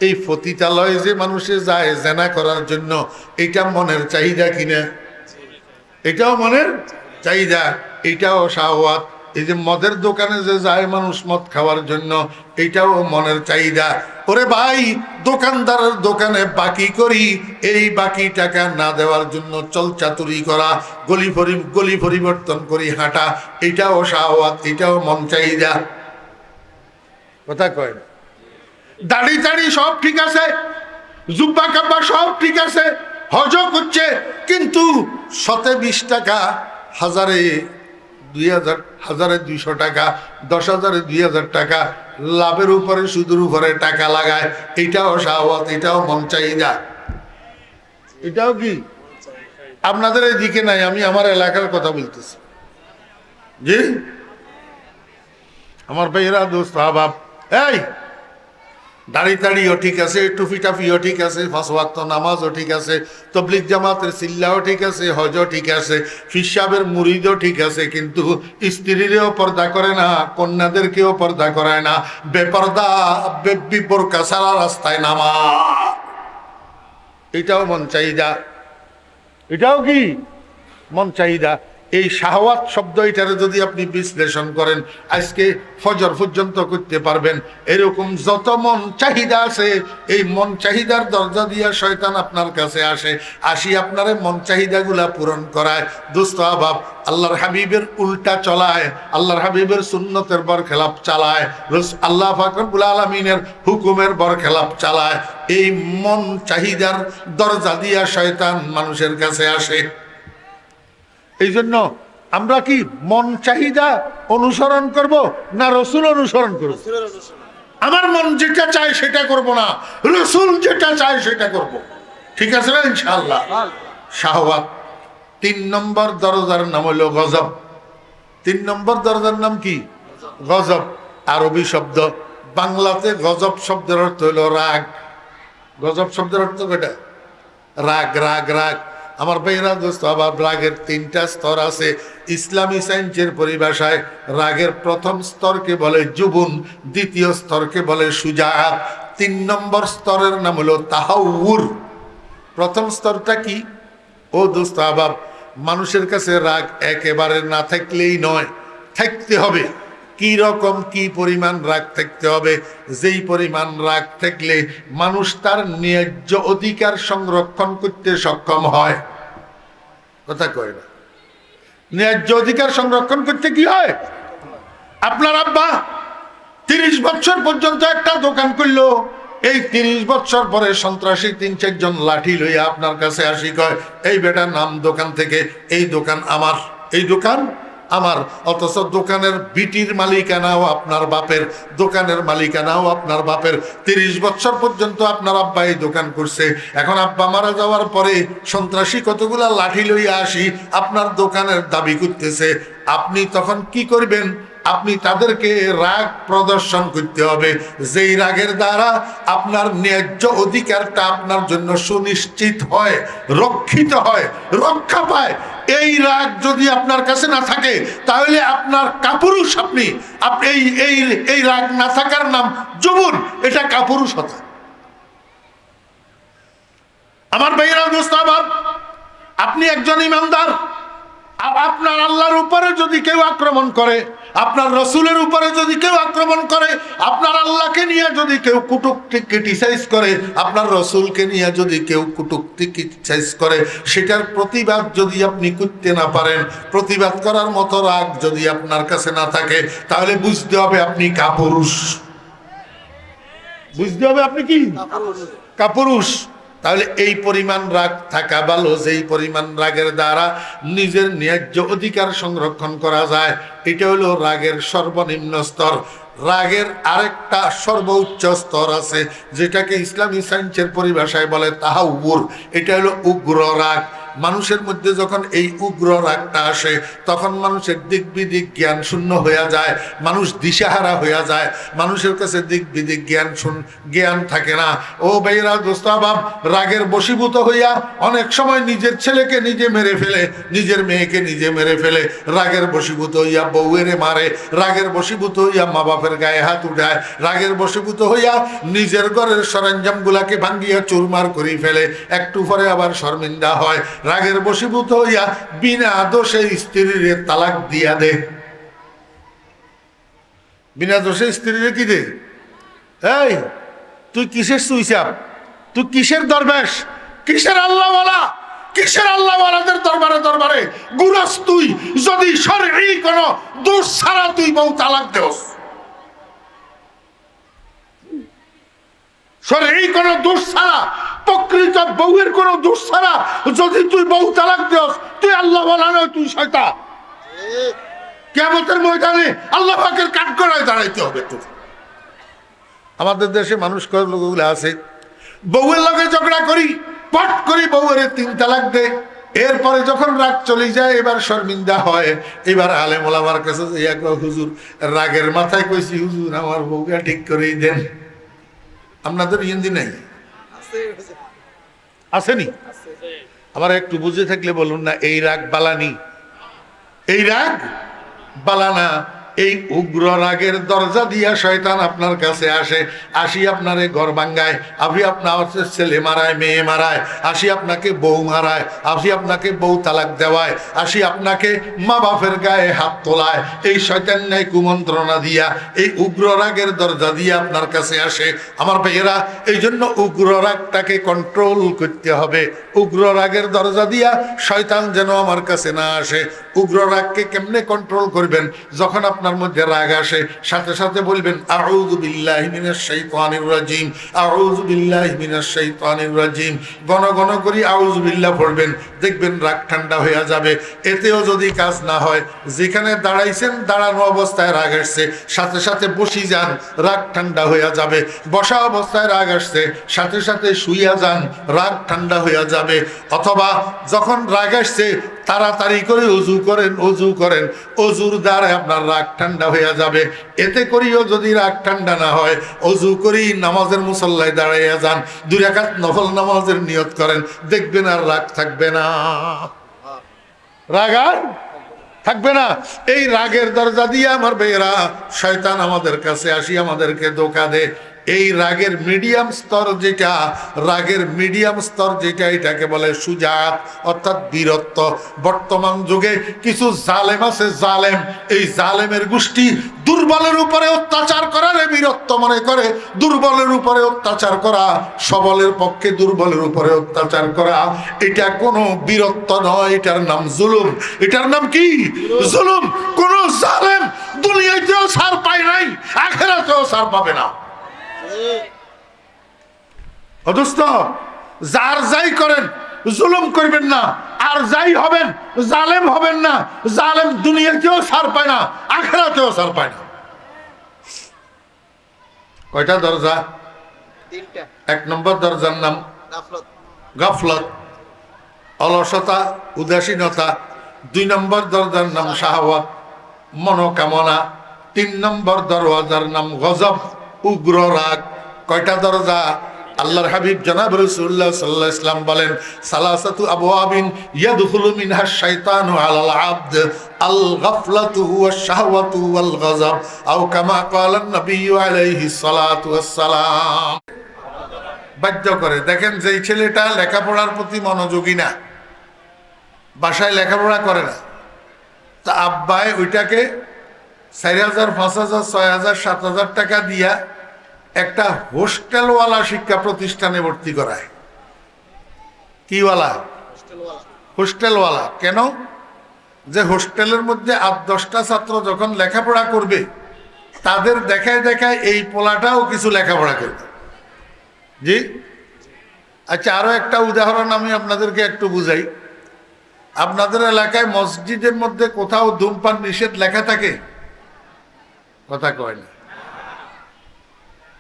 এই পতিতালয়ে যে মানুষে যায় জেনা করার জন্য, এটা মনের চাহিদা কিনা? এটাও মনের চাহিদা, এটাও শাহওয়াত। এই যে মদের দোকানে যে যায় মানুষ মদ খাওয়ার জন্য, এটাও মনের চাহিদা। ওরে ভাই, দোকানদারের দোকানে বাকি করি, এই বাকি টাকা না দেওয়ার জন্য চলচাতুরি করা, গলি পরিবর্তন করি হাঁটা, এটাও শাহওয়াত, এটাও মন চাহিদা। কথা কয় না? দাড়ি টাড়ি সব ঠিক আছে, জুব্বা কাব্বা সব ঠিক আছে, হজ করছে, কিন্তু 120 টাকা, 1000-200 টাকা, 10,000-2000 টাকা লাভের উপরে সুদের উপরে টাকা লাগায়, এটাও শাহওয়াত, এটাও মন চাহিদা। এটাও কি আপনাদের এদিকে নাই? আমি আমার এলাকার কথা বলতেছি। জি আমার ভাইয়েরা, দোস্ত আহবাব, এই দাড়ি টাড়িও ঠিক আছে, টুপি টাফিও ঠিক আছে, 5 ওয়াক্ত নামাজও ঠিক আছে, তবলিগ জামাতের চিল্লাও ঠিক আছে, হজও ঠিক আছে, ফির সাহেবের মুরিদও ঠিক আছে, কিন্তু স্ত্রীরেও পর্দা করে না, কন্যাদেরকেও পর্দা করায় না, বেপর্দা বোরকা সারা রাস্তায় নামা, এটাও মন চাহিদা। এটাও কি মন চাহিদা? এই শাহওয়াত শব্দ, এটারে যদি আপনি বিশ্লেষণ করেন, আজকে ফজর পর্যন্ত করতে পারবেন। এরকম যত মন চাহিদা আছে, এই মন চাহিদার দরজা দিয়া শয়তান আপনার কাছে আসি আপনারে মন চাহিদাগুলা পূরণ করায়। দোস্ত আহবাব, আল্লাহর হাবিবের উল্টা চলায়, আল্লাহর হাবিবের সুন্নতের বরখেলাপ চালায়, আল্লাহ পাক রব্বুল আলামিনের হুকুমের বরখেলাপ চালায়। এই মন চাহিদার দরজা দিয়া শয়তান মানুষের কাছে আসে। এই জন্য আমরা কি মন চাহিদা অনুসরণ করব না রসুল অনুসরণ করব? আমার মন যেটা চায় সেটা করব না, রসুল যেটা চায় সেটা করব। ঠিক আছে না ইনশাআল্লাহ? শাহওয়াত 3 নম্বর দরজার নাম হলো গজব। 3 নম্বর দরজার নাম কি? গজব। আরবি শব্দ, বাংলাতে গজব শব্দের অর্থ হলো রাগ। গজব শব্দের অর্থ কেটা? রাগ, রাগ, রাগ। আমার ভাইরা, দোস্ত আবার, রাগের 3টা স্তর আছে। ইসলামী সায়েন্সের পরিভাষায় রাগের প্রথম স্তরকে বলে জুবুন, দ্বিতীয় স্তরকে বলে সুজাআত, 3 নম্বর স্তরের নাম হলো তাহাউর। প্রথম স্তরটা কি? ও দোস্ত আবার, মানুষের কাছে রাগ একেবারে না থাকলেই নয়, থাকতে হবে। কি রকম, কি পরিমাণ রাগ থাকতে হবে? যেই পরিমাণ রাগ থাকলে মানুষ তার ন্যায্য অধিকার সংরক্ষণ করতে সক্ষম হয়। কথা কয় না? ন্যায্য অধিকার সংরক্ষণ করতে কি হয়? আপনার আব্বা 30 বছর পর্যন্ত একটা দোকান করলো, এই 30 বছর পরে সন্ত্রাসী 3-4 জন লাঠি লইয়া আপনার কাছে আসি, কয় এই বেটা নাম দোকান থেকে, এই দোকান আমার, এই দোকান আমার। অথচ দোকানের বিটির মালিকানাও আপনার বাপের, দোকানের মালিকানাও আপনার বাপের। 30 বছর পর্যন্ত আপনার আব্বা এই দোকান করছে। এখন আব্বা মারা যাওয়ার পরে সন্ত্রাসী কতগুলা লাঠি লইয়া আসি আপনার দোকানের দাবি করতেছে। আপনি তখন কি করবেন? আপনি তাদেরকে রাগ প্রদর্শন করতে হবে, যেই রাগের দ্বারা আপনার ন্যায্য অধিকারটা আপনার জন্য সুনিশ্চিত হয়, রক্ষিত হয়, রক্ষা পায়। এই রাগ যদি আপনার কাছে না থাকে, তাহলে আপনার কাপুরুষ। আপনি এই রাগ না থাকার নাম জুবুন, এটা কাপুরুষতা। আমার ভাইয়েরা, দোস্তাবাব, আপনি একজন ইমানদার, আপনার আল্লাহর উপরে যদি কেউ আক্রমণ করে, আপনার রসুলের উপরে যদি কেউ আক্রমণ করে, আপনার আল্লাহকে নিয়ে যদি কেউ কটূক্তি ক্রিটিসাইজ করে, আপনার রসুলকে নিয়ে যদি কেউ কটূক্তি ক্রিটিসাইজ করে, সেটার প্রতিবাদ যদি আপনি করতে না পারেন, প্রতিবাদ করার মতো রাগ যদি আপনার কাছে না থাকে, তাহলে বুঝতে হবে আপনি কাপুরুষ। বুঝতে হবে আপনি কি কাপুরুষ। তাহলে এই পরিমাণ রাগ থাকা ভালো, যেই পরিমাণ রাগের দ্বারা নিজের ন্যায্য অধিকার সংরক্ষণ করা যায়। এটা হলো রাগের সর্বনিম্ন স্তর। রাগের আরেকটা সর্বোচ্চ স্তর আছে, যেটাকে ইসলামী সায়েন্সের পরিভাষায় বলে তাহাউর। এটা হলো উগ্র রাগ। মানুষের মধ্যে যখন এই উগ্র রাগটা আসে তখন মানুষের দিক বিদিক জ্ঞান শূন্য হয়ে যায়, মানুষ দিশাহারা হয়ে যায়, মানুষের কাছে দিক বিদিক জ্ঞান থাকে না। ও ভাইরা দোস্ত বাপ, রাগের বশীভূত হইয়া অনেক সময় নিজের ছেলেকে নিজে মেরে ফেলে, নিজের মেয়েকে নিজে মেরে ফেলে, রাগের বশীভূত হইয়া বউয়েরে মারে, রাগের বশীভূত হইয়া মা বাপের গায়ে হাত উঠায়, রাগের বশীভূত হইয়া নিজের ঘরের সরঞ্জাম গুলাকে ভাঙ্গিয়া চুরমার করে ফেলে, একটু পরে আবার শর্মিন্দা হয়, রাগের বশীভূত হইয়া বিনা দোষে স্ত্রীর তালাক দিয়া দে। বিনা দোষে স্ত্রীর কি দে? এই তুই কিসের সুইসাব? তুই কিসের দরবেশ? কিসের আল্লাহওয়ালা? কিসের আল্লাহওয়ালাদের দরবারে দরবারে গুরস তুই, যদি শরঈ কোন দোষ ছাড়া তুই বউ তালাক দেস, শরঈ কোন দোষ ছাড়া, প্রকৃত বউয়ের কোন দোষ ছাড়া যদি তুই বউ তালাক দেস, তুই আল্লাহওয়ালা নয়, তুই শয়তান। কিয়ামতের ময়দানে আল্লাহ পাকের কাঠগড়ায় দাঁড়াইতে হবে তোর। আমাদের দেশে মানুষ কয়েক লোকগুলো আছে, বউয়ের লগে ঝগড়া করি, পট করি বউয়ের 3 তালাক দে, এরপরে যখন রাগ চলে যায় এবার শর্মিন্দা হয়, এবার আলেম ওলামার কাছে হুজুর রাগের মাথায় কইছি, হুজুর আমার বউকে ঠিক করেই দেন। আপনাদের হিন্দি নাই? আসেনি? আমার একটু বুঝে থাকলে বলুন না, এই রাগ বালানি, এই রাগ বালানা। এই উগ্র রাগের দরজা দিয়া শয়তান আপনার কাছে আসে, আসি আপনারে ঘর ভাঙ্গায়, আপনি আপনার ছেলে মারায়, মেয়ে মারায়, আসি আপনাকে বউ মারায়, আসি আপনাকে বউ তালাক দেওয়ায়, আসি আপনাকে মা বাপের গায়ে হাত তোলায়, এই শয়তান ন্যায় কুমন্ত্রণা দিয়া এই উগ্র রাগের দরজা দিয়ে আপনার কাছে আসে। আমার ভাইয়েরা, এই জন্য উগ্র রাগটাকে কন্ট্রোল করতে হবে। উগ্র রাগের দরজা দিয়া শয়তান যেন আমার কাছে না আসে। উগ্র রাগকে কেমনে কন্ট্রোল করবেন? যখন আপনার মধ্যে রাগ আসে সাথে সাথে বলবেন আউযু বিল্লাহি মিনাশ শাইতানির রাজিম, আউযু বিল্লাহি মিনাশ শাইতানির রাজিম। ঘন ঘন করে আউযু বিল্লাহ পড়বেন, দেখবেন রাগ ঠান্ডা হয়ে যাবে। এতেও যদি কাজ না হয়, যেখানে দাঁড়াইছেন দাঁড়ানো অবস্থায় রাগ আসছে, সাথে সাথে বসি যান, রাগ ঠান্ডা হয়ে যাবে। বসা অবস্থায় রাগ আসছে, সাথে সাথে শুইয়া যান, রাগ ঠান্ডা হয়ে যাবে। অথবা যখন রাগ আসছে তাড়াতাড়ি করে ওযু করেন, ওযু করেন, ওযুর দ্বারা আপনার রাগ ঠান্ডা হয়ে যাবে। এতে করিও যদি রাগ ঠান্ডা না হয়, ওযু করি নামাজের মুসল্লায় দাঁড়াইয়া যান, 2 রাকাত নফল নামাজের নিয়ত করেন, দেখবেন আর রাগ থাকবে না, রাগ আর থাকবে না। এই রাগের দরজা দিয়ে আমার ভাইয়েরা শয়তান আমাদের কাছে আসি আমাদেরকে ধোঁকা দেয়। এই রাগের মিডিয়াম স্তর যেটা, রাগের মিডিয়াম স্তর যেটা, এটাকে বলে সুজাত, অর্থাৎ বীরত্ব। বর্তমান যুগে কিছু জালেম আছে, জালেম, এই জালেমের গোষ্ঠী দুর্বলের উপরে অত্যাচার করার বীরত্ব মনে করে। দুর্বলের উপরে অত্যাচার করা, সবলের পক্ষে দুর্বলের উপরে অত্যাচার করা, এটা কোনো বীরত্ব নয়, এটার নাম জুলুম। এটার নাম কি? জুলুম। কোন জালেম দুনিয়াতেও ছাড় পায় নাই, আখিরাতেও ছাড় পাবে না। অদস্ত যার যাই করেন জুলুম করবেন না, আর যাই হবেন জালেম হবেন না। জালেম দুনিয়াতেও ছাড় পায় না, আখিরাতেও ছাড় পায় না। কয়টা দরজা? 3টা। 1 নম্বর দরজার নাম গাফলত, অলসতা, উদাসীনতা। 2 নম্বর দরজার নাম শাহওয়াত, মনোকামনা। 3 নম্বর দরওয়াজার নাম গজব, উগ্র রাগ। কয়টা দরজা? আল্লাহর হাবিব জনাব রাসূলুল্লাহ সাল্লাল্লাহু আলাইহি ওয়াসাল্লাম বলেন, সালাসাতু আবওয়াবিন ইয়াদখুলু মিনহা শাইতানু আলাল আবদ, আল গাফলাতু ওয়াশ শাহওয়াতু ওয়াল গজব, আও কামা ক্বালা নবী আলাইহিস সালাতু ওয়াস সালাম। বাধ্য করে। দেখেন যেই ছেলেটা লেখাপড়ার প্রতি মনোযোগী না, বাসায় লেখাপড়া করে না, তা আব্বাই ওইটাকে 4,000, 5,000, 6,000, 7,000 টাকা দিয়া একটা হোস্টেলওয়ালা শিক্ষা প্রতিষ্ঠানে ভর্তি করায়। কিওয়ালা? হোস্টেলওয়ালা। কেন? যে হোস্টেলের মধ্যে 8-10টা ছাত্র যখন লেখাপড়া করবে, তাদের দেখায় দেখায় এই পোলাটাও কিছু লেখাপড়া করবে। জি আচ্ছা, আরো একটা উদাহরণ আমি আপনাদেরকে একটু বুঝাই। আপনাদের এলাকায় মসজিদের মধ্যে কোথাও ধূমপান নিষেধ লেখা থাকে? কথা কয় না,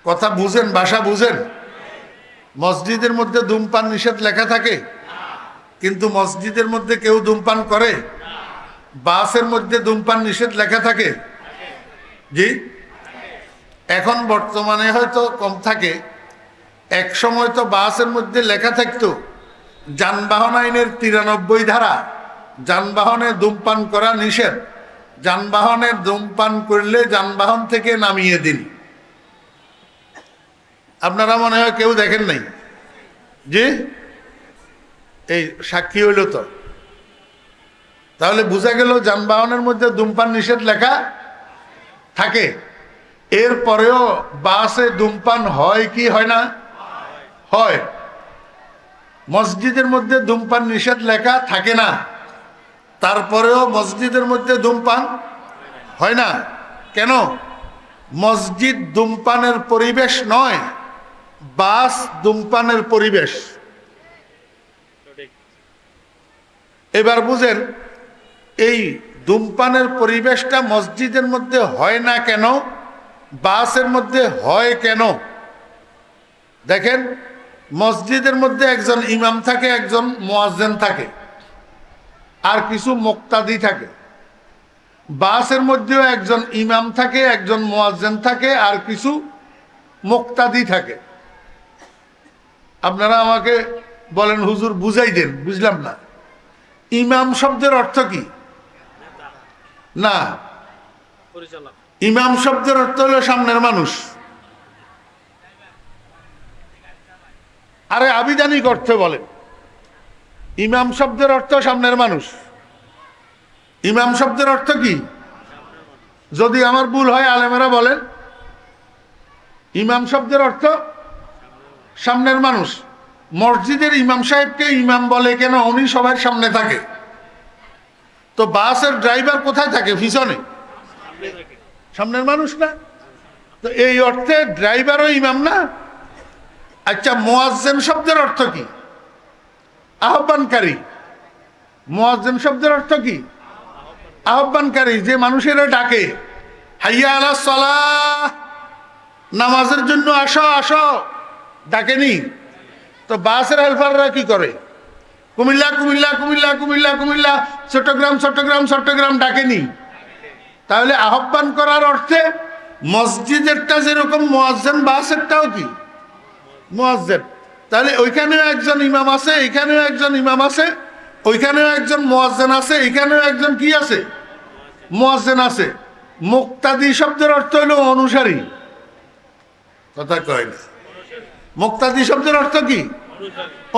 কথা বুঝেন, ভাষা বুঝেন। মসজিদের মধ্যে ধূমপান নিষেধ লেখা থাকে? কিন্তু মসজিদের মধ্যে কেউ ধূমপান করে? বাসের মধ্যে ধূমপান নিষেধ লেখা থাকে? জি, এখন বর্তমানে হয়তো কম থাকে, এক সময় তো বাসের মধ্যে লেখা থাকতো যানবাহন আইনের 93 ধারা, যানবাহনে ধূমপান করা নিষেধ, যানবাহনে ধূমপান করলে যানবাহন থেকে নামিয়ে দিন। আপনারা মনে হয় কেউ দেখেন নাই? জি, এই সাক্ষী হইল তো। তাহলে বোঝা গেল যানবাহনের মধ্যে ধূমপান নিষেধ লেখা থাকে। এরপরেও বাসে ধূমপান হয় কি হয় না? হয়। মসজিদের মধ্যে ধূমপান নিষেধ লেখা থাকে না, তারপরেও মসজিদের মধ্যে ধূমপান হয় না। কেন? মসজিদ ধূমপানের পরিবেশ নয়, বাস ধূমপানের পরিবেশ। এবার বুঝেন, এই ধূমপানের পরিবেশটা মসজিদের মধ্যে হয় না কেন, বাসের মধ্যে হয় কেন? দেখেন, মসজিদের মধ্যে একজন ইমাম থাকে, একজন মুয়াজ্জিন থাকে, আর কিছু মুক্তাদি থাকে। বাসের মধ্যেও একজন ইমাম থাকে, একজন মুয়াজ্জিন থাকে, আর কিছু মুক্তাদি থাকে। আপনারা আমাকে বলেন হুজুর বুঝাই দেন, বুঝলাম না। ইমাম শব্দের অর্থ কি? না, ইমাম শব্দের অর্থ হলো সামনের মানুষ। আরে আবিধানিক অর্থ বলেন, ইমাম শব্দের অর্থ সামনের মানুষ। ইমাম শব্দের অর্থ কি? যদি আমার ভুল হয় আলেমেরা বলেন। ইমাম শব্দের অর্থ সামনের মানুষ। মসজিদের ইমাম সাহেবকে ইমাম বলে কেন? উনি সবার সামনে থাকে। তো বাসের ড্রাইভার কোথায় থাকে? পিছনে। সামনের মানুষ না? তো এই অর্থে ড্রাইভারও ইমাম না? আচ্ছা, মুয়াজ্জিন শব্দের অর্থ কি? আহ্বানকারী। মুয়াজ্জিন শব্দের অর্থ কি? আহ্বানকারী, যে মানুষেরা ডাকে হাইয়া আলাস সালাহ, নামাজের জন্য আসো আসো, ডাকেনি? তো বাসের হেল্পাররা কি করে? কুমিল্লা কুমিল্লা কুমিল্লা কুমিল্লা কুমিল্লা, চট্টগ্রাম চট্টগ্রাম চট্টগ্রাম, ডাকেনি? তাহলে আহ্বান করার অর্থে মসজিদেরটা যেরকম মুয়াজ্জিন, বাসেরটাও কি মুয়াজ্জিন। তাহলে ওইখানেও একজন ইমাম আছে, এখানেও একজন ইমাম আছে, ওইখানেও একজন মুয়াজ্জিন আছে, এখানেও একজন কি আছে? মুয়াজ্জিন আছে। মুক্তাদি শব্দের অর্থ হলো অনুসারী। কথা কয় না? মুক্তাদি শব্দের অর্থ কি?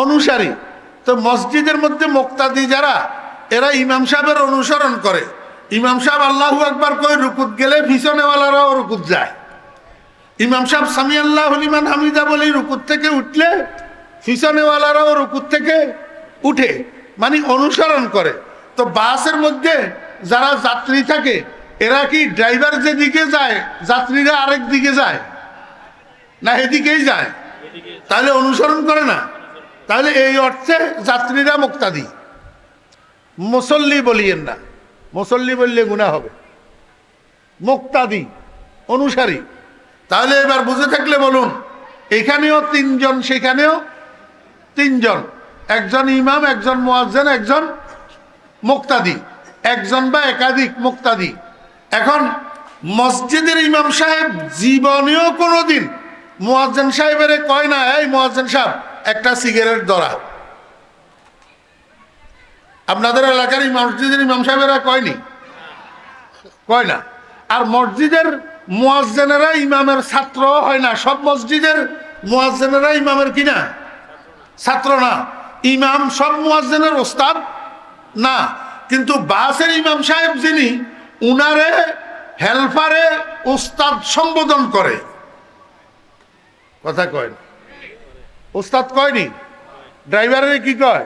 অনুসারী। তো মসজিদের মধ্যে মুক্তাদি যারা, এরা ইমাম সাহেবের অনুসরণ করে। ইমাম সাহেব আল্লাহু আকবার কই রুকুত গেলে পিছনেওয়ালারাও রুকুত যায়। ইমাম সাহেব সামি আল্লাহু লিমান হামিদা বলে রুকুত থেকে উঠলে পিছনেওয়ালারাও রুকুত থেকে উঠে, মানে অনুসরণ করে। তো বাসের মধ্যে যারা যাত্রী থাকে, এরা কি ড্রাইভার যেদিকে যায় যাত্রীরা আরেক দিকে যায় না? এদিকেই যায়। তাহলে অনুসরণ করে না? তাহলে এই অর্থে যাত্রীরা মুক্তাদি। মুসল্লি বলিয়েন না, মুসল্লি বললে গুনাহ হবে। মুক্তাদি, অনুসারী। তাহলে এবার বুঝে থাকলে বলুন, এখানেও তিনজন, সেখানেও তিনজন, একজন ইমাম, একজন মুয়াজ্জিন, একজন মুক্তাদি, একজন বা একাধিক মুক্তাদি। এখন মসজিদের ইমাম সাহেব জীবনেও কোনোদিন মুয়াজ্জিন সাহেবের কয় না, এই মুয়াজ্জিন সাহেব একটা সিগারেট ধরা। আপনাদের এলাকার মসজিদের ইমাম সাহেবেরা কয়নি? কয় না। আর মসজিদের মুয়াজ্জিনেরা ইমামের ছাত্র হয় না। সব মসজিদের মুয়াজ্জিনেরা ইমামের কি না? ছাত্র না। ইমাম সব মুয়াজ্জিনের ওস্তাদ না। কিন্তু বাসের ইমাম সাহেব যিনি, উনারে হেল্পারে ওস্তাদ সম্বোধন করে। কথা কয় না? ওস্তাদ কয়নি? ড্রাইভারের কি কয়?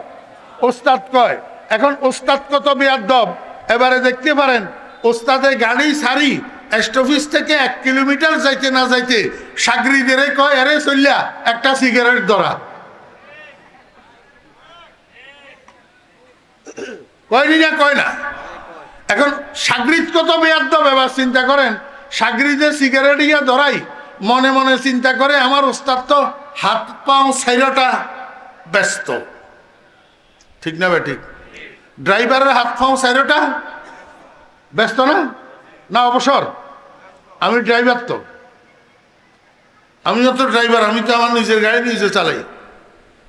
ওস্তাদ কয়। এখন ওস্তাদ কত বেয়াদব, এবারে দেখতে পারেন ওস্তাদের গাড়ি সারি পোস্ট অফিস থেকে 1 কিলোমিটার যাইতে না যাইতে সাগরিদের কয়, আরে চল্লা একটা সিগারেট ধরা। কয়নি না? কয় না? এখন সাগরিদ কত বেয়াদব, এবার চিন্তা করেন। সাগরিদের সিগারেট ইয়া ধরাই মনে মনে চিন্তা করে, আমার ওস্তাদ তো হাত পাও ছাইরটা ব্যস্ত, ঠিক না বেঠিক? ড্রাইভারের হাত পাও চারোটা ব্যস্ত না, না অবসর? আমি ড্রাইভার, তো আমিও তো ড্রাইভার, আমি তো আমার নিজের গাড়ি নিজে চালাই।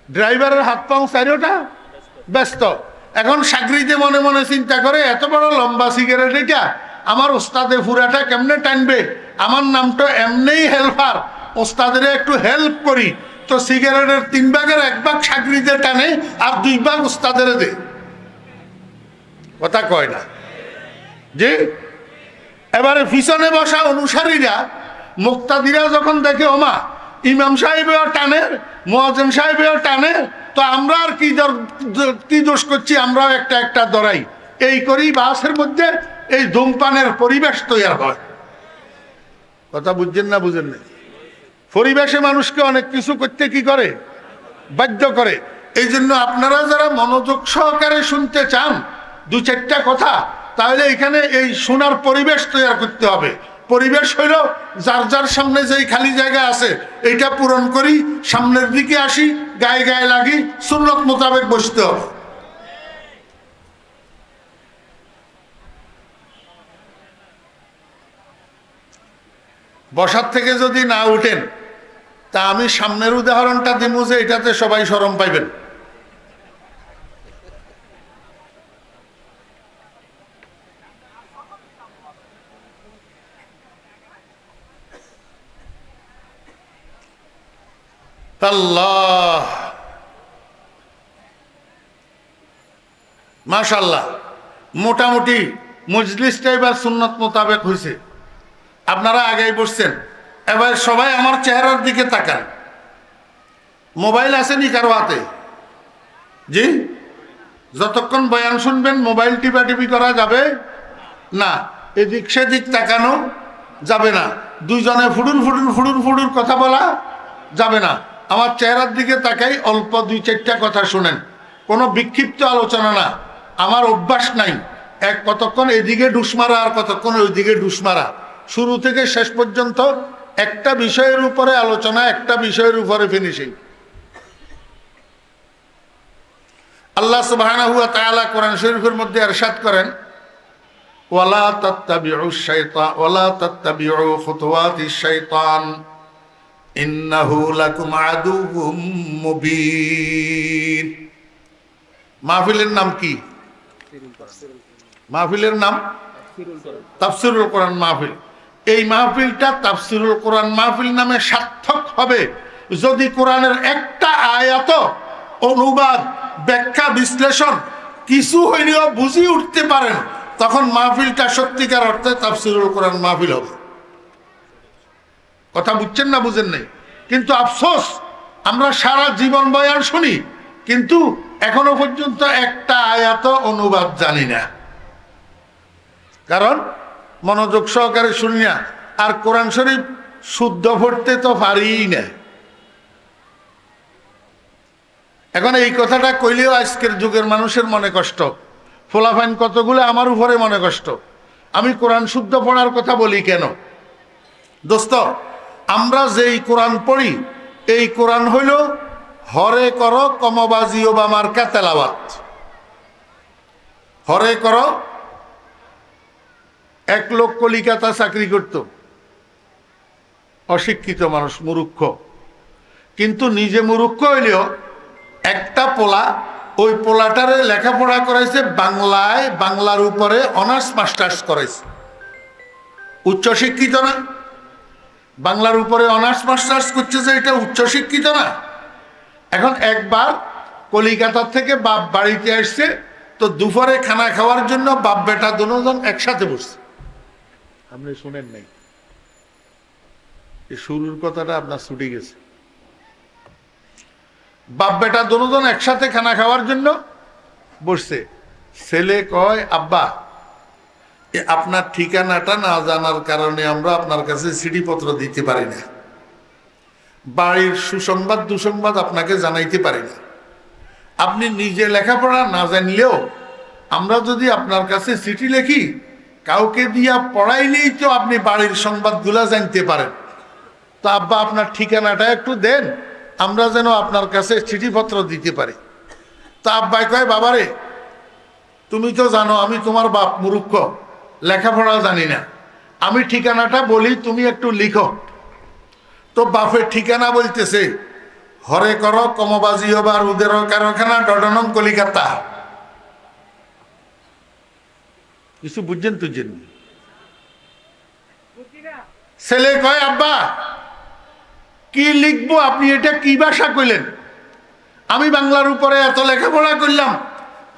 ড্রাইভারের হাত পাও চারোটা ব্যস্ত। এখন সাগরিতে মনে মনে চিন্তা করে, এত বড় লম্বা সিগারেট এটা, আমার ওস্তাদে ফুরাটা কেমনে টানবে, আমার নাম তো এমনিই হেল্পার, ওস্তাদের একটু হেল্প করি। তো সিগারেটের 3 ভাগের 1 ভাগ সাগরিতে টানে আর 2 ভাগ ওস্তাদের দে। কথা কয় না যে? এবারে পিছনে বসা অনুসারীরা, মুক্তাদিরা যখন দেখে ওমা ইমাম সাহেবেও টানে, মুয়াজ্জিন সাহেবেও টানে, তো আমরা আর কি দোষ করছি, আমরাও একটা একটা দরাই। এই করেই বাসের মধ্যে এই ধূমপানের পরিবেশ তৈরি হয়। কথা বুঝছেন না বুঝেন না? পরিবেশে মানুষকে অনেক কিছু করতে কি করে, বাধ্য করে। এই জন্য আপনারা যারা মনোযোগ সহকারে শুনতে চান 2-4টা কথা, তাহলে এখানে এই শোনার পরিবেশ তৈরি করতে হবে। পরিবেশ হইল যার যার সামনে যেই খালি জায়গা আছে এইটা পূরণ করি, সামনের দিকে আসি, গায়ে গায়ে লাগি, সুন্নত মোতাবেক বসতে হবে। বসার থেকে যদি না উঠেন, তা আমি সামনের উদাহরণটা দিব যে এটাতে সবাই শরম পাইবেন। আল্লাহ মাশাআল্লাহ, মোটামুটি মজলিসটা এবার সুন্নত মোতাবেক হয়েছে। আপনারা আগেই বসছেন, এবার সবাই আমার চেহারার দিকে তাকান। মোবাইল আসেনি কারো হাতে? জি, যতক্ষণ বয়ান শুনবেন মোবাইল টিপাটিপি করা যাবে না, এদিক সেদিক তাকানো যাবে না, দুইজনে ফুডুর ফুডুর ফুডুর ফুডুর কথা বলা যাবে না। আমার চেহারার দিকে তাকাই, অল্প 2-4টা কথা শুনেন, কোনো বিক্ষিপ্ত আলোচনা না। আমার অভ্যাস নাই কতক্ষণ এদিকে ডুস মারা আর কতক্ষণ ওইদিকে ডুস মারা। শুরু থেকে শেষ পর্যন্ত একটা বিষয়ের উপরে আলোচনা, একটা বিষয়ের উপরে ফিনিশিং। আল্লাহ সুবহানাহু ওয়া তাআলা কোরআন শরীফের মধ্যে ইরশাদ করেন, ওয়ালা তাত্তাবিউশ শাইতান ওয়ালা তাত্তাবিউ খুতুওয়াতিশ শাইতান ইন্নাহু লাকুম আদুউম মুবিন। মাহফিলের নাম কি? মাহফিলের নাম তাফসীরুল কোরআন মাহফিল। এই মাহফিলটা তাফসীরুল কোরআন মাহফিল নামে সার্থক হবে যদি কোরআনের একটা আয়াত অনুবাদ, ব্যাখ্যা, বিশ্লেষণ কিছু হইলেও বুঝি উঠতে পারেন, তখন মাহফিলটা সত্যিকার অর্থে তাফসীরুল কোরআন মাহফিল হবে। কথা বুঝছেন না বুঝেন নাই? কিন্তু আফসোস, আমরা সারা জীবন বয়ান শুনি, কিন্তু এখনো পর্যন্ত একটা আয়াত অনুবাদ জানি না। কারণ মনোযোগ সহকারে শুনি না, আর কোরআন শরীফ শুদ্ধ পড়তে তো পারিই না। এখন এই কথাটা কইলেও আজকের যুগের মানুষের মনে কষ্ট, ফোলাফাইন কতগুলো আমার উপরে মনে কষ্ট। আমি কোরআন শুদ্ধ পড়ার কথা বলি কেন? দোস্ত, আমরা যেই কোরআন পড়ি এই কোরআন হইল হরে কর কমবাজি বা মার্কা তেলাওয়াত। হরে কর, এক লোক কলিকাতা চাকরি করত, অশিক্ষিত মানুষ, মুরুক্ষ, কিন্তু নিজে মুরুক্ষ হইলেও একটা পোলা, ওই পোলাটারে লেখাপড়া করাইছে বাংলায়, বাংলার উপরে অনার্স মাস্টার্স করাইছে। উচ্চশিক্ষিত না? বাংলার উপরে অনার্স মাস্টার্স করছে, যে এটা উচ্চশিক্ষিত না? এখন একবার কলিকাতা থেকে বাপ বাড়িতে আসছে, তো দুপুরে খানা খাওয়ার জন্য বাপ বেটা দুজন একসাথে বসছে। আপনি শুনেন নাই? এই শুরুর কথাটা আপনার ছুটি গেছে। বাপ বেটা দুজন একসাথে খানা খাওয়ার জন্য বসছে। ছেলে কয়, আব্বা, আপনার ঠিকানাটা না জানার কারণে আমরা আপনার কাছে চিঠিপত্র দিতে পারি না, বাড়ির সুসংবাদ দুঃসংবাদ আপনাকে জানাইতে পারি না। আপনি নিজে লেখাপড়া না জানলেও আমরা যদি আপনার কাছে চিঠি লিখি, কাউকে দিয়া পড়াইলেই তো আপনি বাড়ির সংবাদগুলা জানতে পারেন। তো আব্বা, আপনার ঠিকানাটা একটু দেন, আমরা যেন আপনার কাছে চিঠিপত্র দিতে পারি। তো আব্বাই কয়, বাবারে তুমি তো জানো আমি তোমার বাপ মূর্খ, লেখাপড়া জানি না, আমি ঠিকানাটা বলি তুমি একটু লিখো। তো বাপের ঠিকানা বলতেছে হরে কর কমবাজি হবার উদের কারখানা ডডনম কলিকাতা। কিছু বুঝছেন তুঝছেন? ছেলে কয়, আব্বা কি লিখবো, আপনি এটা কি ভাষা কইলেন? আমি বাংলার উপরে এত লেখাপড়া করলাম,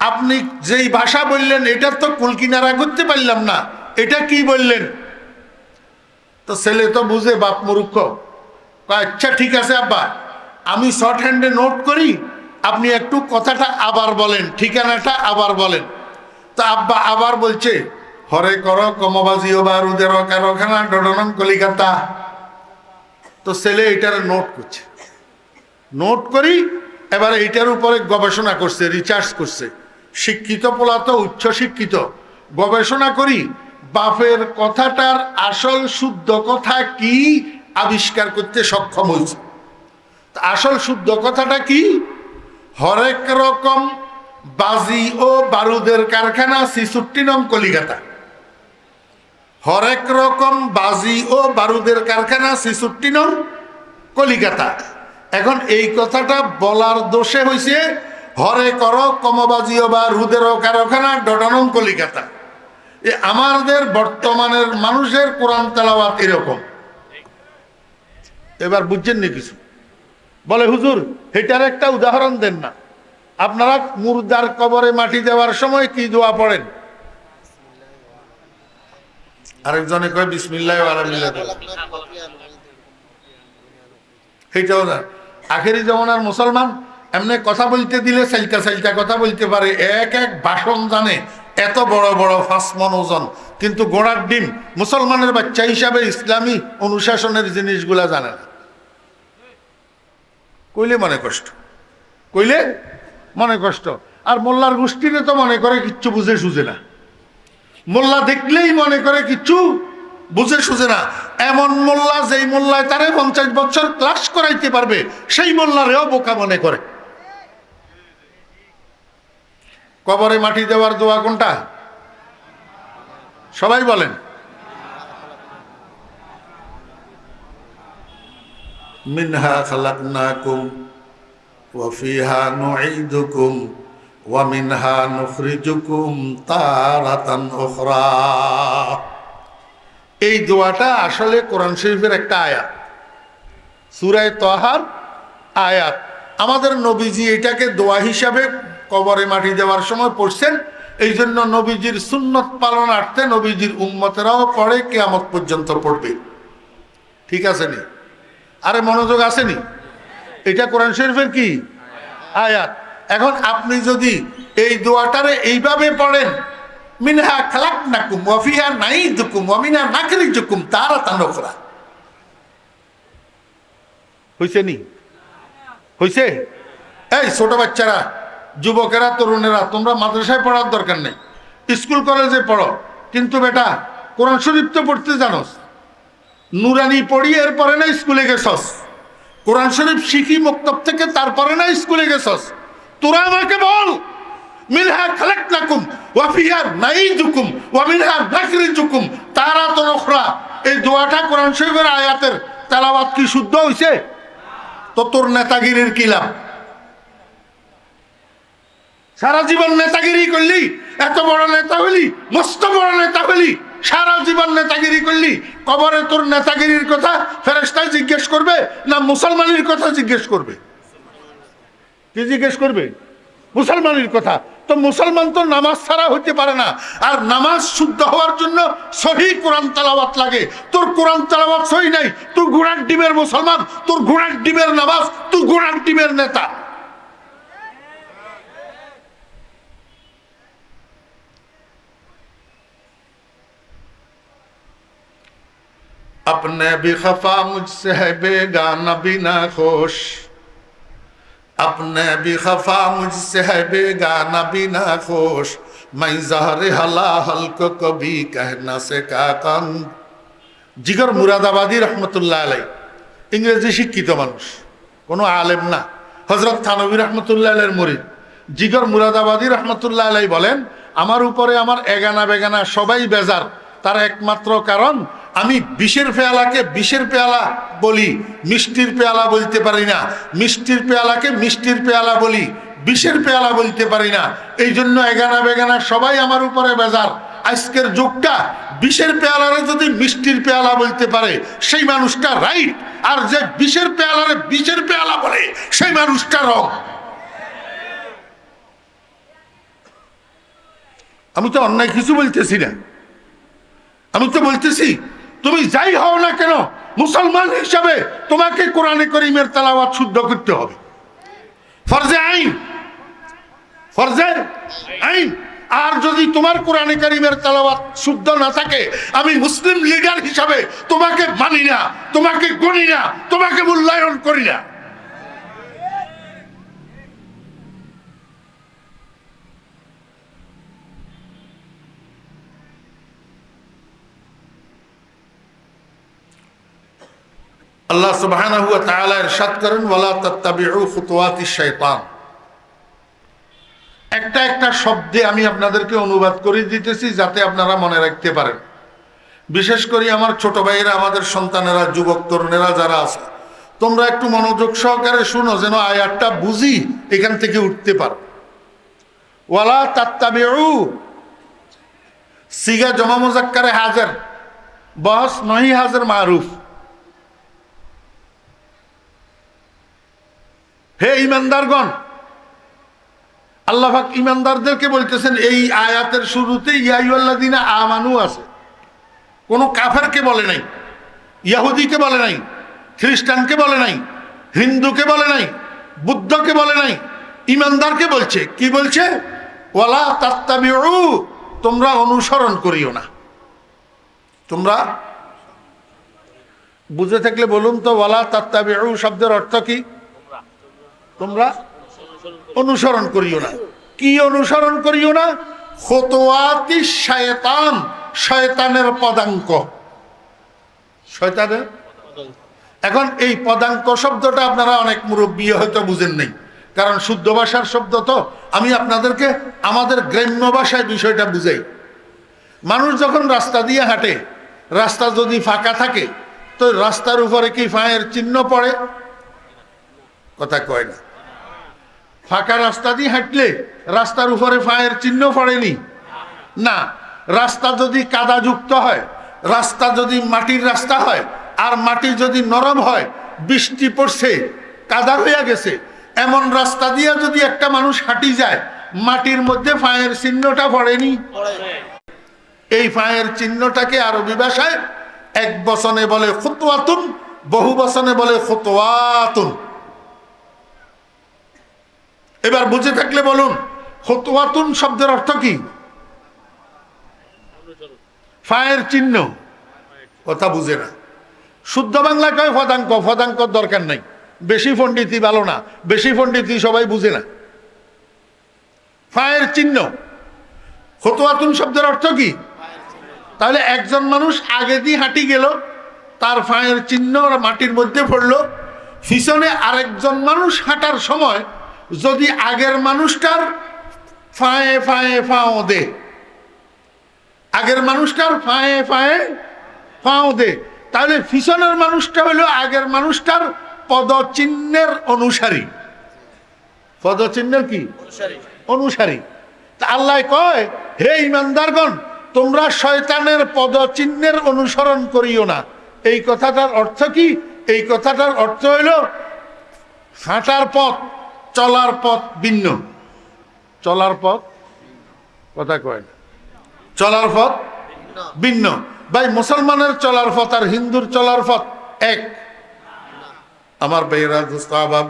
আপনি যেই ভাষা বললেন এটার তো কুলকিনারা করতে পারলাম না, এটা কি বললেন? তো ছেলে তো বুঝে বাপ মূর্খ, আচ্ছা ঠিক আছে আব্বা, আমি শর্ট হ্যান্ডে নোট করি, আপনি একটু কথাটা আবার বলেন, ঠিকানাটা আবার বলেন। তো আব্বা আবার বলছে হরে কর কমবাজি হবার উদের কারখানা ডডনম কলিকাতা। তো ছেলে এটার নোট করছে, নোট করি এবার এইটার উপরে গবেষণা করছে, রিসার্চ করছে। শিক্ষিত পোলা তো, উচ্চ শিক্ষিত, গবেষণা করি বাপের কথাটার আসল শুদ্ধ কথা কি আবিষ্কার করতে সক্ষম হয়েছে। আসল শুদ্ধ কথাটা কি? হরেক রকম বাজি ও বারুদের কারখানা ৬৬ নং কলিকাতা। হরেক রকম বাজি ও বারুদের কারখানা ৬৬ নং কলিকাতা। এখন এই কথাটা বলার দোষে হয়েছে হরে কর কমবাজি ও বারুদের কারখানা ডডনং কলিকাতা। আমাদের বর্তমানের মানুষের কোরআন তেলাওয়াত এরকম। এবার বুঝছেন নি কিছু? বলে হুজুর এটার একটা উদাহরণ দেন না। আপনারা মুর্দার কবরে মাটি দেওয়ার সময় কি দোয়া পড়েন? আরেকজনে কয় বিসমিল্লাহ ওয়া আলহামদুলিল্লাহ। এইটাও না। আখেরি জমানার মুসলমান এমনি কথা বলতে দিলে সাইলটা সাইলটা কথা বলতে পারে, এক এক ভাষণ জানে, এত বড় বড় 5 মণ ওজন, কিন্তু গোড়ার ডিম মুসলমানের বাচ্চা হিসাবে ইসলামী অনুশাসনের জিনিসগুলা জানে না। কইলে মনে কষ্ট, কইলে মনে কষ্ট। আর মোল্লার গোষ্ঠীরে তো মনে করে কিচ্ছু বুঝে সুঝে না, মোল্লা দেখলেই মনে করে কিচ্ছু বুঝে সুঝে না। এমন মোল্লা যেই মোল্লায় তারে 50 বছর ক্লাস করাইতে পারবে, সেই মোল্লারেও বোকা মনে করে। কবরে মাটি দেওয়ার দোয়া কোনটা? সবাই বলেন। মিনহা খালাকনাকুম ওয়া ফিহা নুঈদুকুম ওয়া মিনহা নুখরিজুকুম তারাতান উখরা। এই দোয়াটা আসলে কোরআন শরীফের একটা আয়াত, সূরা তাহার আয়াত। আমাদের নবীজি এটাকে দোয়া হিসাবে কবরে মাটি দেওয়ার সময় পড়ছেন। এই জন্য নবীজির সুন্নত পালনার্থে নবীজির উম্মতেরাও পড়ে, কিয়ামত পর্যন্ত পড়বে। ঠিক আছে নি? আরে মনোযোগ আসেনি? এটা কোরআন শরীফের কি আয়াত। এখন আপনি যদি এই দোয়াটারে এইভাবে পড়েন, মিনহা খালাকনাকুম ওয়া ফিহা নাঈদুকুম ওয়া মিনহা নাখরিজুকুম তারাতান উখরা, হইছে নি? হইছে? এই ছোট বাচ্চারা, যুবকেরা, তরুণেরা, তোমরা মাদ্রাসায় পড়ার দরকার নেই, স্কুল কলেজে পড়ো, কিন্তু বেটা কোরআন শরীফ তো পড়তে জানোস। নুরানি পড়ি এরপরে না স্কুলে গেছস, কোরআন শরীফ শিখি মক্তব থেকে তারপরে না স্কুলে গেছস। তোরা আমাকে বল, মিনহা খালাকনাকুম ওয়া ফিহা নাঈদুকুম ওয়া মিনহা নাখরিজুকুম তারাতান উখরা, এই দোয়াটা কোরআন শরীফের আয়াতের তেলাওয়াত কি শুদ্ধ হইছে? তো তোর নেতাগিরির কি লাভ? সারা জীবন নেতাগিরি করলি, এত বড় নেতা হইলি, মস্ত বড় নেতা হইলি, সারা জীবন নেতাগিরি করলি, কবরে তোর নেতাগিরির কথা ফেরেশতায় জিজ্ঞেস করবে না মুসলমানের কথা জিজ্ঞেস করবে? কি জিজ্ঞেস করবে? মুসলমানের কথা। তো মুসলমান তো নামাজ ছাড়া হইতে পারে না, আর নামাজ শুদ্ধ হওয়ার জন্য সহি কোরআন তেলাওয়াত লাগে। তোর কোরআন তেলাওয়াত সহি নাই, তুই ঘোড়ার ডিমের মুসলমান, তোর ঘোড়ার ডিমের নামাজ, তুই ঘোড়ার ডিমের নেতা। अपने भी खफा मुझसे है बेगाना बिना खुश, अपने भी खफा मुझसे है बेगाना बिना खुश, मैं ज़हर हलाहल को कभी कहना से का कन। জিগর মুরাদাবাদী রহমতুল্লাহ আলাই, ইংরেজি শিক্ষিত মানুষ, কোনো আলেম না, হযরত থানভী রহমতুল্লাহ আলাইহির মুরিদ। জিগর মুরাদাবাদী রহমতুল্লাহ আলাই বলেন, আমার উপরে আমার এগানা বেগানা সবাই বেজার, তার একমাত্র কারণ আমি বিষের পেয়ালাকে বিষের পেয়ালা বলি, মিষ্টির পেয়ালা বলতে পারি না, মিষ্টির পেয়ালাকে মিষ্টির পেয়ালা বলি, বিষের পেয়ালা বলতে পারি না, এই জন্য এগানা বেগানা সবাই আমার উপরে বেজার। আজকের যুগটা বিষের পেয়ালারে যদি মিষ্টির পেয়ালা বলতে পারে সেই মানুষটা রাইট, আর যে বিষের পেয়ালারে বিষের পেয়ালা বলে সেই মানুষটা রং। আমি তো অন্যায় কিছু বলতেছি না, আমি তো বলতেছি তুমি যাই হও না কেন মুসলমান হিসাবে তোমাকে কোরআনে করিমের তেলাওয়াত শুদ্ধ করতে হবে, ফরজে আইন, ফরজে আইন। আর যদি তোমার কোরআনে কারীমের তেলাওয়াত শুদ্ধ না থাকে, আমি মুসলিম লিডার হিসাবে তোমাকে মানি না, তোমাকে গণি না, তোমাকে মূল্যায়ন করি না। আল্লাহ সুবহানাহু ওয়া তাআলা ইরশাদ করেন, ওয়ালা তাত্তাবিউ খুতুওয়াতিশ শাইতান। একটা একটা শব্দে আমি আপনাদেরকে অনুবাদ করে দিতেছি যাতে আপনারা মনে রাখতে পারেন। বিশেষ করে আমার ছোট ভাইয়েরা, আমাদের সন্তানেরা, যুবক তরুণেরা যারা আছে, তোমরা একটু মনোযোগ সহকারে শুনো যেন আয়াতটা বুঝি এখান থেকে উঠতে পারো। ওয়ালা তাত্তাবিউ, সিগা জমা মুজাক্কারে হাজির, বহস নহি হাজির মারুফ। হে ইমানদারগণ, আল্লাহ পাক ইমানদারদেরকে বলতেছেন, এই আয়াতের শুরুতে ইয়া আইয়ুহাল্লাযীনা আমানু আছে, কোনো কাফেরকে বলে নাই, ইহুদিকে বলে নাই, খ্রিস্টানকে বলে নাই, হিন্দুকে বলে নাই, বুদ্ধকে বলে নাই, ইমানদারকে বলছে। কি বলছে? ওয়ালা তাত্তাবিউ, তোমরা অনুসরণ করিও না। তোমরা বুঝে থাকলে বলুন তো, ওয়ালা তাত্তাবিউ শব্দের অর্থ কি? তোমরা অনুসরণ করিও না। কি অনুসরণ করিও না? খুতুওয়াতিশ শায়তান, শয়তানের পদাঙ্ক, শয়তানের। এখন এই পদাঙ্ক শব্দটা আপনারা অনেক মুরব্বী হয়তো বুঝেন নাই, কারণ শুদ্ধ ভাষার শব্দ তো। আমি আপনাদেরকে আমাদের গ্রাম্য ভাষায় বিষয়টা বুঝাই। মানুষ যখন রাস্তা দিয়ে হাঁটে, রাস্তা যদি ফাঁকা থাকে তো রাস্তার উপরে কি ফাঁয়ের চিহ্ন পড়ে? কথা কয় না। ফাঁকা রাস্তা দিয়ে হাঁটলে রাস্তার উপরে ফাঁয়ের চিহ্ন পড়েনি না। রাস্তা যদি কাদাযুক্ত হয়, রাস্তা যদি মাটির রাস্তা হয়, আর মাটি যদি নরম হয়, বৃষ্টি পড়ছে, কাদা হয়ে গেছে, এমন রাস্তা দিয়ে যদি একটা মানুষ হাঁটি যায়, মাটির মধ্যে ফাঁয়ের চিহ্নটা পড়েনি? এই ফাঁয়ের চিহ্নটাকে আরবি ভাষায় এক বচনে বলে খুতওয়াতুন, বহু বচনে বলে খুতওয়াতুন। এবার বুঝে থাকলে বলুন, খুতওয়াতুন শব্দের অর্থ কি? ফাঁয়ের চিহ্ন। কথা বুঝে না। শুদ্ধ বাংলা কয় পদাঙ্ক, পদাঙ্কর দরকার নাই, বেশি পণ্ডিতি ভালো না, বেশি পণ্ডিতি সবাই বুঝে না। ফাঁয়ের চিহ্ন। খুতওয়াতুন শব্দের অর্থ কি? তাহলে একজন মানুষ আগে দিয়ে হাঁটি গেল, তার ফাঁয়ের চিহ্ন মাটির মধ্যে পড়লো, পিছনে আরেকজন মানুষ হাঁটার সময় যদি আগের মানুষটার ফাঁয়ে ফাঁয়ে ফাঁও দে, আগের মানুষটার ফাঁয়ে ফাঁয়ে ফাঁও দে, তাহলে পিছনের মানুষটা হলো আগের মানুষটার পদচিহ্নের অনুসারী। পদচিহ্নের কি? অনুসারী। তা আল্লাহ কয়, হে ইমানদারগণ, তোমরা শয়তানের পদচিহ্নের অনুসরণ করিও না। এই কথাটার অর্থ কি? এই কথাটার অর্থ হইল হাঁটার পথ, চলার পথ ভিন্ন। চলার পথ, কথা কয় না, চলার পথ ভিন্ন। ভাই, মুসলমানের চলার পথ আর হিন্দুর চলার পথ এক? আমার ভাইয়েরা, দোস্ত আহবাব,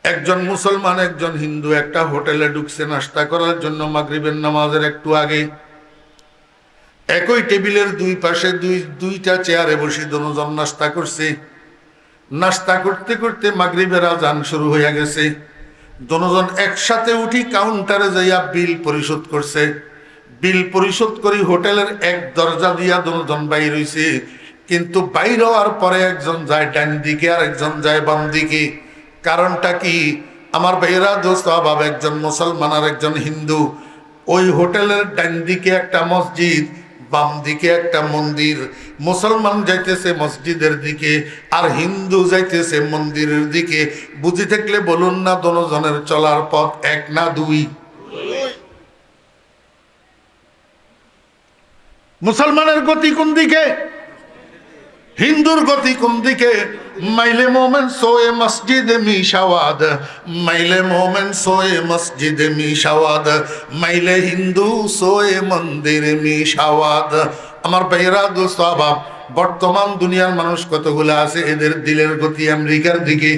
একজন মুসলমান একজন হিন্দু একটা হোটেলে ঢুকছে নাস্তা করার জন্য মাগরিবের নামাজের একটু আগে। একই টেবিলের দুই পাশে দুইটা চেয়ারে বসে দুজন নাস্তা করছে। নাস্তা করতে করতে মাগরিবের আজান শুরু হয়ে গেছে। দুজন একসাথে উঠি কাউন্টারে যাইয়া বিল পরিশোধ করছে। বিল পরিশোধ করি হোটেলের এক দরজা দিয়া দুজন বাইর হইছে, কিন্তু বাইর হওয়ার পরে একজন যায় ডান দিকে আর একজন যায় বাম দিকে। কারণটা কি? আমার ভাইয়েরা দোস্ত আবাব, একজন মুসলমান আর একজন হিন্দু, ওই হোটেলের ডান দিকে একটা মসজিদ, বাম দিকে একটা মন্দির। মুসলমান যাইতেছে মসজিদের দিকে আর হিন্দু যাইতেছে মন্দিরের দিকে। বুঝি থাকলে বলুন না, দোনোজনের চলার পথ এক না দুই? মুসলমানের গতি কোন দিকে? হিন্দুর গতি কোন দিকে? মাইলে মোমেন সোয়ে মসজিদ মিশাওয়াদ, মাইলে মোমেন সোয়ে মসজিদ মিশাওয়াদ, মাইলে হিন্দু সোয়ে মন্দির মিশাওয়াদ। আমার ভাইয়েরা দোস্ত আবাব, বর্তমান দুনিয়ার মানুষ কতগুলো আছে, এদের দিলের গতি আমেরিকার দিকে।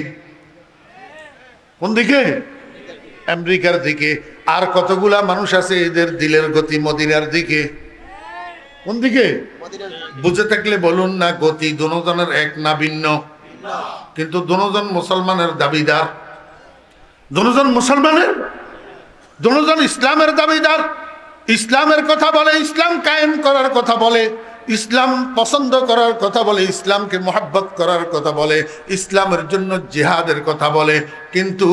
কোন দিকে? আমেরিকার দিকে। আর কতগুলা মানুষ আছে এদের দিলের গতি মদিনার দিকে। কোন দিকে? বুঝে থাকলে বলুন না, গতি দুজনের এক না ভিন্ন? কিন্তু দুজন মুসলমানের দাবিদার, দুজন মুসলমানের, দুজন ইসলামের দাবিদার। ইসলামের কথা বলে, ইসলাম কায়েম করার কথা বলে, ইসলাম পছন্দ করার কথা বলে, ইসলামকে মহব্বত করার কথা বলে, ইসলামের জন্য জিহাদের কথা বলে। কিন্তু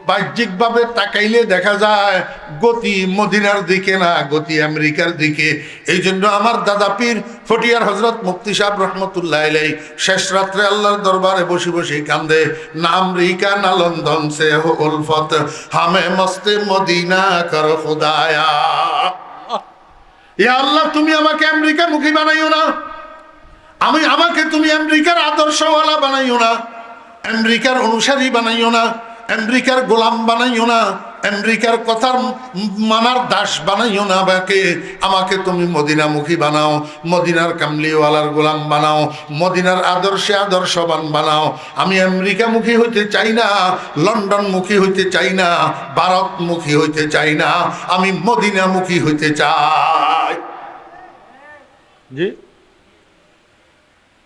বাহ্যিকভাবে তাকাইলে দেখা যায় গতি মদিনার দিকে না, গতি আমেরিকার দিকে। এই জন্য আমার দাদা পীর ফটিয়ার হজরত মুফতি সাহেব রহমতুল্লাহ আলাইহি শেষ রাত্রে আল্লাহর দরবারে বসে বসে কান্দে, না আমেরিকা না লন্ডন সে হো উলফত, হামে মস্তে মদিনা কর খুদায়া। ইয়া আল্লাহ, তুমি আমাকে আমেরিকা মুখী বানাইও না, আমাকে তুমি আমেরিকার আদর্শওয়ালা বানাইও না, আমেরিকার অনুসারী বানাইও না, আমেরিকার গোলাম বানাইও না, আমেরিকার কথার মানার দাস বানাইও না। আমাকে তুমি মদিনামুখী বানাও, মদিনার কামলিওয়ালার গোলাম বানাও, মদিনার আদর্শে আদর্শবান বানাও। আমি আমেরিকামুখী হইতে চাই না, লন্ডনমুখী হইতে চাই না, ভারতমুখী হইতে চাই না, আমি মদিনামুখী হইতে চাই। জি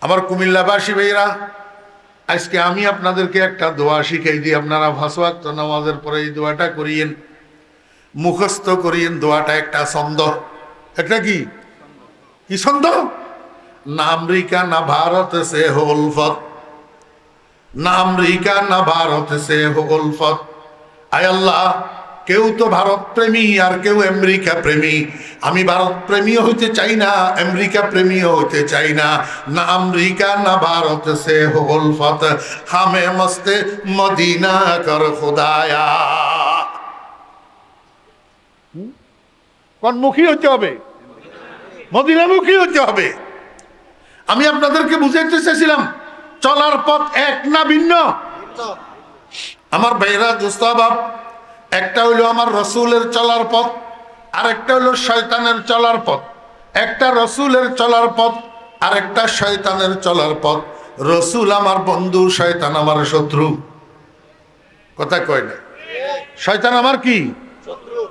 আমার কুমিল্লাবাসী ভাইরা, আজকে আমি আপনাদেরকে একটা দোয়া শিখাই দিই। আপনারা পাঁচ ওয়াক্ত নামাজের পরে এই দোয়াটা করিয়েন, মুখস্থ করিয়েন। দোয়াটা একটা ছন্দ। একটা কি কি ছন্দ? না আমেরিকা না ভারত সে হো উলফত, না আমেরিকা না ভারত সে হো উলফত। আয় আল্লাহ, কেউ তো ভারত প্রেমী আর কেউ আমেরিকা প্রেমী। আমি ভারত প্রেমীও হইতে চাই না, আমেরিকা প্রেমীও হইতে চাই না। না আমেরিকা না ভারত সে হো উলফত, হামে মস্তে মদিনা কর খুদায়া। কোনমুখী হইতে হবে? মদিনামুখী হইতে হবে। আমি আপনাদেরকে বুঝাইতে চেয়েছিলাম চলার পথ এক না ভিন্ন? আমার ভাইরা দোস্ত বাপ, একটা হইলো আমার রসুলের চলার পথ, আর একটা হইলো শয়তানের চলার পথ। একটা রসুলের চলার পথ আর একটা শয়তানের চলার পথ। রসুল আমার বন্ধু, শয়তান আমার শত্রু। কথা কয় না? শয়তান আমার কি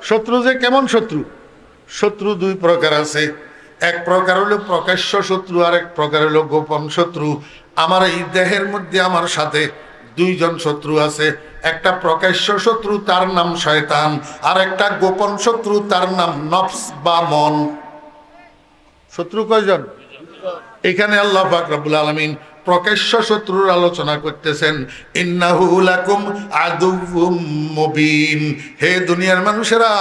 শত্রু। যে কেমন শত্রু? শত্রু দুই প্রকার আছে। এক প্রকার হলো প্রকাশ্য শত্রু, আর এক প্রকার হলো গোপন শত্রু। আমার এই দেহের মধ্যে আমার সাথে দুইজন শত্রু আছে। একটা প্রকাশ্য শত্রু, তার নাম শয়তান, আর একটা গোপন শত্রু, তার নাম নফস বা মন। শত্রু কয়জন? এখানে আল্লাহ পাক রব্বুল আলামিন প্রকাশ্য শত্রুর আলোচনা করতেছেন। ইন্নাহু লাকুম আদুউম মুবিন। হে দুনিয়ার মানুষেরা,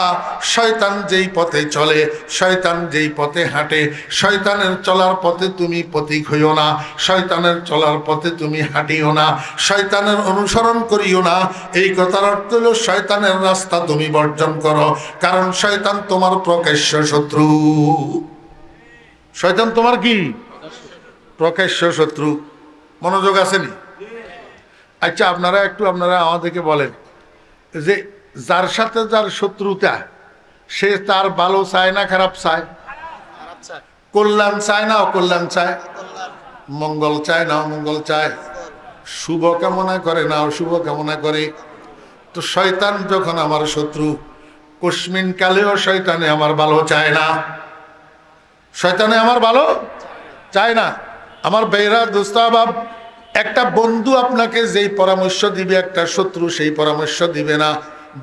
শয়তান যেই পথে চলে, শয়তান যেই পথে হাঁটে, শয়তানের চলার পথে তুমি পথিক হইও না, শয়তানের চলার পথে তুমি হাঁটিও না, শয়তানের অনুসরণ করিও না। এই কথার অর্থ হলো শয়তানের রাস্তা তুমি বর্জন করো, কারণ শয়তান তোমার প্রকাশ্য শত্রু। শয়তান তোমার কি? প্রকাশ্য শত্রু। মনোযোগ আসেনি? আচ্ছা, আপনারা আমাদেরকে বলেন যে যার সাথে যার শত্রুতা, সে তার ভালো চায় না খারাপ চায়? কল্যাণ চায় না অকল্যাণ চায়? মঙ্গল চায় না অমঙ্গল চায়? শুভ কামনা করে না অশুভ কামনা করে? তো শয়তান যখন আমার শত্রু, কস্মিন কালেও শয়তানে আমার ভালো চায় না। শয়তানে আমার ভালো চায় না। আমার বেহরা দোস্তাবাব, একটা বন্ধু আপনাকে যেই পরামর্শ দিবে, একটা শত্রু সেই পরামর্শ দিবে না।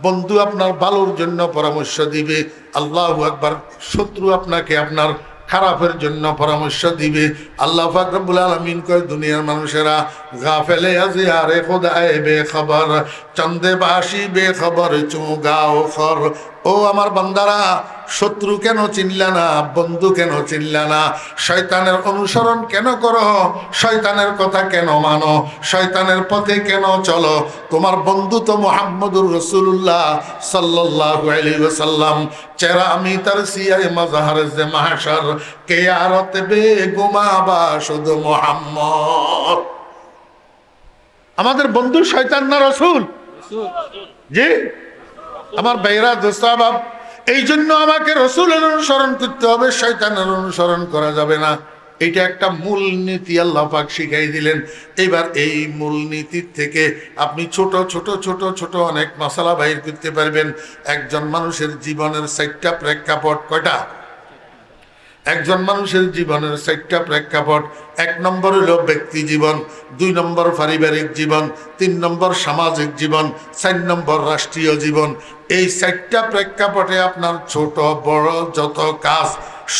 বন্ধু আপনার ভালোর জন্য পরামর্শ দিবে, আল্লাহু আকবার। শত্রু আপনাকে আপনার খারাপের জন্য পরামর্শ দিবে। আল্লাহ পাক রব্বুল আলামিন কয় দুনিয়ার মানুষেরা গাফেলে আজি আরে খোদায়ে বেখবর, চন্দে বাসি বেখবর চু গাও খর। ও আমার বান্দারা, শত্রু কেন চিনলা না, বন্ধু কেন চিনলা না, শয়তানের অনুসরণ কেন করো, শয়তানের কথা কেন মানো, শয়তানের পথে কেন চলো? তোমার বন্ধু তো মুহাম্মদুর রাসূলুল্লাহ সাল্লাল্লাহু আলাইহি ওয়াসাল্লাম। চেরা আমি তার সিয়ায়ে মাযহার যে মাহশর, কিয়ারত বে গুমাবা শুধু মুহাম্মদ। আমাদের বন্ধু শয়তান না রাসূল? জি আমার ভাইরা, দোস্ত আহবাব, এই জন্য আমাকে রসুলের অনুসরণ করতে হবে, শয়তানের অনুসরণ করা যাবে না। এটা একটা মূল নীতি আল্লাহ পাক শিখাই দিলেন। এবার এই মূল নীতির থেকে আপনি ছোট ছোট ছোট ছোট অনেক মশলা বাইর করতে পারবেন। একজন মানুষের জীবনের 4টা প্রেক্ষাপট। কয়টা? একজন মানুষের জীবনের 4টা প্রেক্ষাপট। 1 নম্বর হলো ব্যক্তি জীবন, 2 নম্বর পারিবারিক জীবন, 3 নম্বর সামাজিক জীবন, 4 নম্বর রাষ্ট্রীয় জীবন। এই 4টা প্রেক্ষাপটে আপনার ছোট বড় যত কাজ,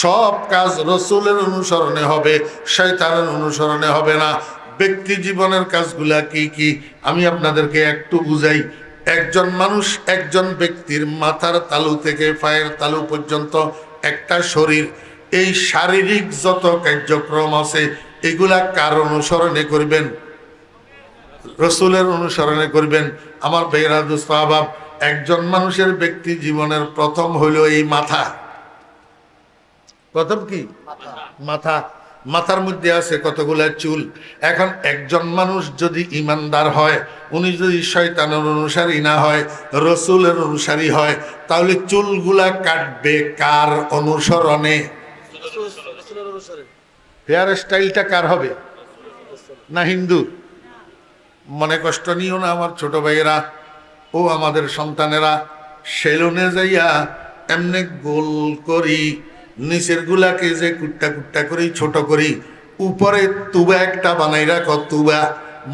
সব কাজ রসুলের অনুসরণে হবে, শয়তানের অনুসরণে হবে না। ব্যক্তি জীবনের কাজগুলা কি কি আমি আপনাদেরকে একটু বুঝাই। একজন মানুষ, একজন ব্যক্তির মাথার তালু থেকে পায়ের তালু পর্যন্ত একটা শরীর, এই শারীরিক যত কার্যক্রম আছে এগুলা কার অনুসরণে করবেন? রসুলের অনুসরণে করবেন। আমার ভাইয়েরা, দোস্ত আহবাব, একজন মানুষের ব্যক্তি জীবনের প্রথম হইল এই মাথা। প্রথম কি? মাথা। মাথার মধ্যে আছে কতগুলা চুল। এখন একজন মানুষ যদি ইমানদার হয়, উনি যদি শয়তানের অনুসারী না হয়, রসুলের অনুসারী হয়, তাহলে চুলগুলা কাটবে কার অনুসরণে? হেয়ার স্টাইলটা কার হবে? না হিন্দু? মনে কষ্ট নিও না আমার ছোট ভাইয়েরা ও আমাদের সন্তানেরা, সেলুনে যাইয়া এমনি গোল করি, নিচের গুলাকে যে কুট্টা কুট্টা করি, ছোট করি, উপরে তুবা একটা বানাই রাখো। তুবা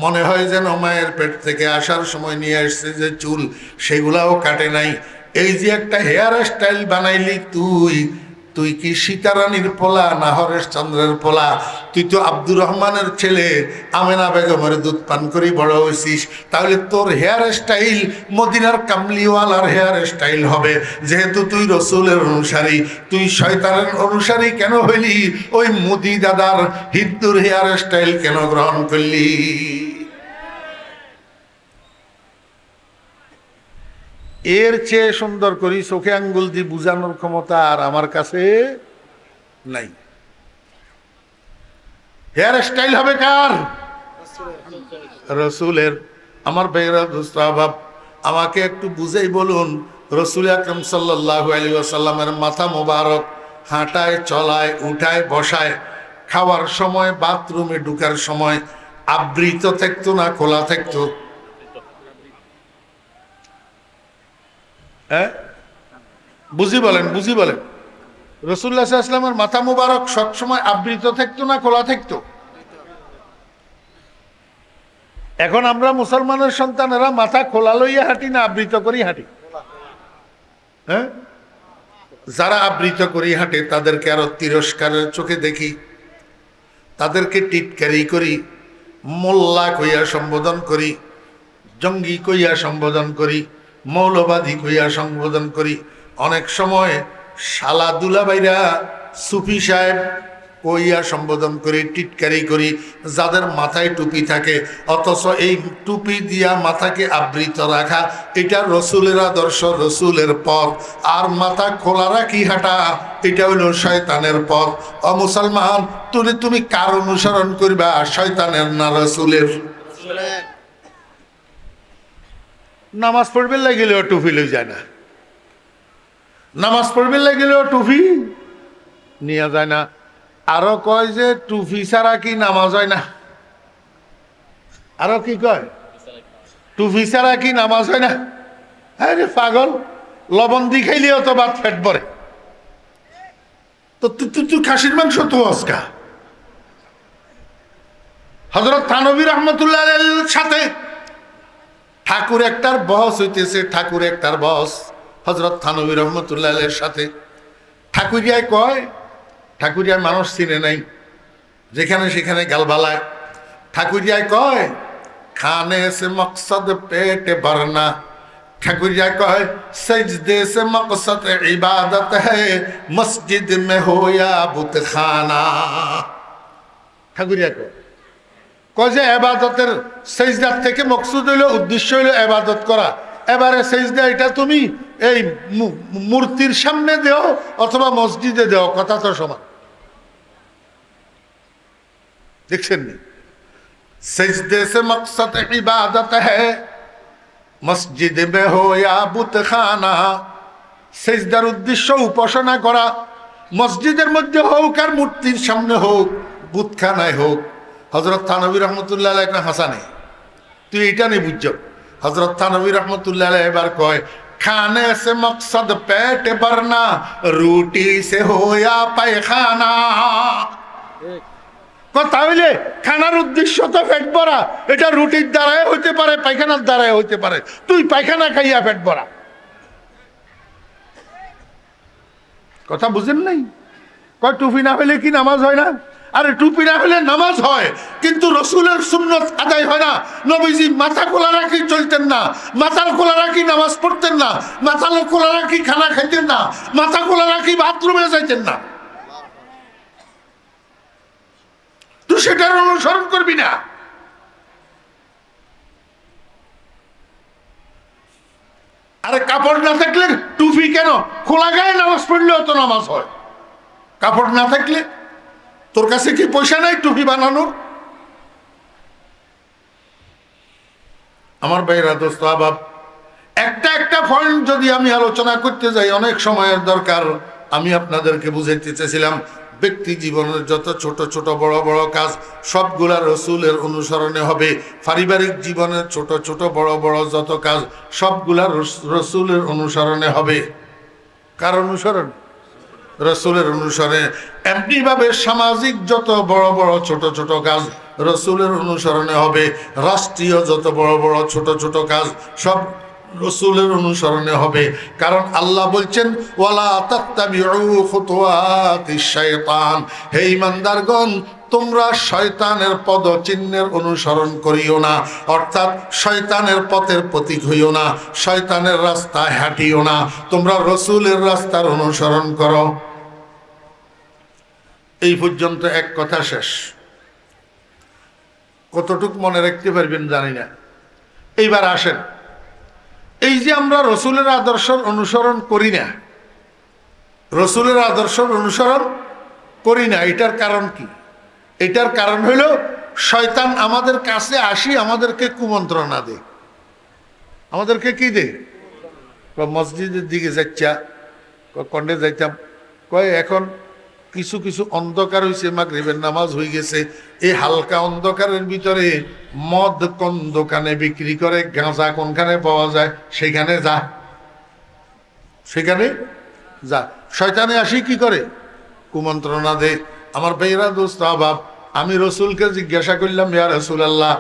মনে হয় যেন মায়ের পেট থেকে আসার সময় নিয়ে আসছে যে চুল, সেগুলাও কাটে নাই। এই যে একটা হেয়ার স্টাইল বানাইলি তুই, তুই কি সীতারানীর পোলা না হরেশ চন্দ্রের পোলা? তুই তো আব্দুর রহমানের ছেলে, আমেনা বেগমের দুধ পান করি বড় হয়েছিস। তাহলে তোর হেয়ার স্টাইল মদিনার কামলিওয়ালার হেয়ার স্টাইল হবে। যেহেতু তুই রসুলের অনুসারী, তুই শয়তানের অনুসারী কেন হইলি? ওই মুদি দাদার হিন্দুর হেয়ার স্টাইল কেন গ্রহণ করলি? এর চেয়ে সুন্দর করি চোখে আঙ্গুল দিয়ে বুঝানোর ক্ষমতা আর আমার কাছে নাই। হেয়ার স্টাইল হবে কার? রসুলের। আমার ভাইয়েরা, দোস্ত আহবাব, আমাকে একটু বুঝেই বলুন, রসুল আকরাম সাল্লাল্লাহু আলাইহি ওয়াসাল্লামের মাথা মোবারক হাঁটায়, চলায়, উঠায়, বসায়, খাওয়ার সময়, বাথরুমে ঢুকার সময় আবৃত থাকতো না খোলা থাকতো? হ্যাঁ, বুঝি বলেন, বুঝি বলেন। রাসূলুল্লাহ সাল্লাল্লাহু আলাইহি ওয়াসাল্লামের মাথা মুবারক সবসময় আবৃত থাকতো না খোলা থাকতো? এখন আমরা মুসলমানের সন্তানেরা মাথা খোলা লইয়া হাঁটি না আবৃত করি হাঁটি? হ্যাঁ, যারা আবৃত করি হাঁটে তাদেরকে আরো তিরস্কারের চোখে দেখি, তাদেরকে টিটকারি করি, মোল্লা কইয়া সম্বোধন করি, জঙ্গি কইয়া সম্বোধন করি, মৌলবাদী কইয়া সম্বোধন করি। অনেক সময় শালা দুলাভাইরা, সুফি সাহেব কইয়া সম্বোধন করি, টিটকারি করি, যাদের মাথায় টুপি থাকে। অথচ এই টুপি দিয়া মাথাকে আবৃত রাখা এটা রসুলের আদর্শ, রসুলের পথ। আর মাথা খোলা রাখি হাঁটা এটা হইল শয়তানের পথ। মুসলমান, তুমি কার অনুসরণ করবা, শয়তানের না রসুলের? নামাজ পড়বে লাগিলেও টুপি লই যায় না, নামাজ পড়বে লাগিলেও টুপি নিয়ে যায় না। আরো কয় যে টুপি ছাড়া কি নামাজ হয় না? আরো কি কয়? টুপি ছাড়া কি নামাজ হয় না? আরে পাগল, লবণ দি খাইলেও তো ভাত পেট ভরে। তো তুই খাসির মাংস তো আজকা। হযরত থানভী রাহমাতুল্লাহ আলাইহির সাথে ঠাকুর একটার বহস হইতেছে, ঠাকুর একটার বহস হযরত থানভী রাহমাতুল্লাহ আলাইহির সাথে। ঠাকুরিয়ায় কয়, ঠাকুরিয়া মানুষ চিনে নাই, যেখানে সেখানে গালবালায়। ঠাকুরিয়ায় কয় খানে সে মকসদ পেট ভরনা, ঠাকুরিয়া কয় সজদে সে মকসদ ইবাদত হ্যায়, মসজিদ মে হো ইয়া বুতখানা। ঠাকুরিয়া কয় যে এবাদতের সেজদার থেকে মকসুদ হইলো, উদ্দেশ্য হইলো এবাদত করা। এবারে সেজদা এটা তুমি এই মূর্তির সামনে দেও অথবা মসজিদে দেও, কথা তো সমান। দেখছেন নি, সেজদে সে মকসদ ইবাদত হ্যায়, মসজিদ মে হো ইয়া বুতখানা। সেজদার উদ্দেশ্য উপাসনা করা, মসজিদের মধ্যে হোক আর মূর্তির সামনে হোক, বুতখানায় হোক। হযরত থানভী রহমতুল্লাহ আলাইহি একটা হাসানে, তুই এটা নেই বুঝছ। হযরত থানভী রহমতুল্লাহ আলাইহি এবার কয় খানে সে মকসদ পেট ভরনা, রুটি সে হোয়া পায়খানা। তাহলে খানার উদ্দেশ্য তো পেট ভরা, এটা রুটির দ্বারাই হইতে পারে, পায়খানার দ্বারাই হইতে পারে। তুই পায়খানা খাইয়া পেট ভরা, কথা বুঝেন নাই? কয় টুপি না হলে কি নামাজ হয় না? আরে টুপি না হলে নামাজ হয়, কিন্তু রসুলের সুন্নত আদায় হয় না। নবীজি মাথা খোলা রাখি চলতেন না, মাথার খোলা রাখি নামাজ পড়তেন না, মাথা খোলা রাখি খানা খাইতেন না, মাথা খোলা রাখি বাথরুমে যাইতেন না। তুই সেটার অনুসরণ করবি না। আরে কাপড় না থাকলে টুপি কেন? খোলা গায়ে নামাজ পড়লেও তো নামাজ হয়। কাপড় না থাকলে তোর কাছে কি পয়সা নাই টুপি বানানোর? আমার ভাইরা, দোস্ত আবাব, একটা পয়েন্ট যদি আমি আলোচনা করতে যাই অনেক সময়ের দরকার। আমি আপনাদেরকে বুঝাইতে চেয়েছিলাম ব্যক্তি জীবনের যত ছোট ছোট বড় বড় কাজ সবগুলা রসুলের অনুসরণে হবে। পারিবারিক জীবনের ছোট ছোট বড় বড় যত কাজ সবগুলা রসুলের অনুসরণে হবে। কার অনুসরণ? রসুলের অনুসরণে। এমনিভাবে সামাজিক যত বড় বড় ছোট ছোট কাজ রসুলের অনুসরণে হবে। রাষ্ট্রীয় যত বড় বড় ছোট ছোট কাজ সব রসুলের অনুসরণে হবে। কারণ আল্লাহ বলছেন ওয়ালা তাত্তাবিউ খুতুওয়াতিশ শাইতান, হে ঈমানদারগণ তোমরা শয়তানের পদচিহ্নের অনুসরণ করিও না, অর্থাৎ শয়তানের পথের প্রতীক হইও না, শয়তানের রাস্তায় হাঁটিও না, তোমরা রসুলের রাস্তার অনুসরণ করো। এই পর্যন্ত এক কথা শেষ। কতটুক মনে রাখতে পারবেন জানি না। এইবার আসেন, এই যে আমরা রসুলের আদর্শ অনুসরণ করি না, রসুলের আদর্শ অনুসরণ করি না, এটার কারণ কি? এটার কারণ হইল শয়তান আমাদের কাছে আসি আমাদেরকে কুমন্ত্রণা দেয়। আমাদেরকে কি দে? মসজিদের দিকে যাচ্ছা, কন্ডে যাইতাম, কয় এখন কিছু কিছু অন্ধকার হয়েছে, মাগরিবের নামাজ হয়ে গেছে, এই হালকা অন্ধকারের ভিতরে মদ কোন দোকানে বিক্রি করে, গাঁজা কোনখানে পাওয়া যায় সেখানে যা, সেখানে যা। শয়তানে আসি কি করে? কুমন্ত্রণা দে। আমার ভাইরা, দোস্ত আবাব, আমি রসুলকে জিজ্ঞাসা করলাম, ইয়া রাসূলুল্লাহ,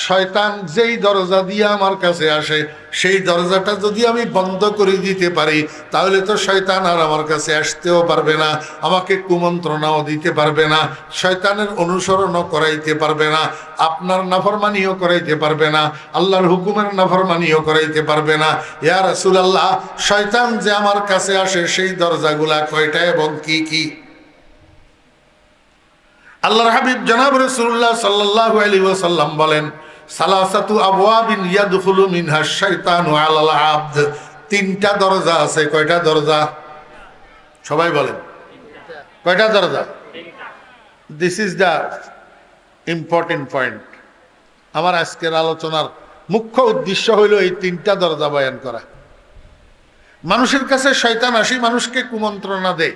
শয়তান যেই দরজা দিয়ে আমার কাছে আসে সেই দরজাটা যদি আমি বন্ধ করে দিতে পারি তাহলে তো শয়তান আর আমার কাছে আসতেও পারবে না, আমাকে কুমন্ত্রণাও দিতে পারবে না, শয়তানের অনুসরণও করাইতে পারবে না, আপনার নাফরমানিও করাইতে পারবে না, আল্লাহর হুকুমের নাফরমানিও করাইতে পারবে না। ইয়া রাসূলুল্লাহ, শয়তান যে আমার কাছে আসে সেই দরজাগুলা কয়টা এবং কি কি? আল্লাহর হাবিব জনাব রাসূলুল্লাহ সাল্লাল্লাহু আলাইহি ওয়াসাল্লাম বলেন, সালাসাতু আবওয়াবিন ইয়াদখুলু মিনহা শাইতানু আলাল আবদ। তিনটা দরজা আছে। কয়টা দরজা? সবাই বলেন, কয়টা দরজা? This is the important point. আমার আজকের আলোচনার মুখ্য উদ্দেশ্য হইল এই তিনটা দরজা বয়ান করা। মানুষের কাছে শয়তান আসি মানুষকে কুমন্ত্রণা দেয়,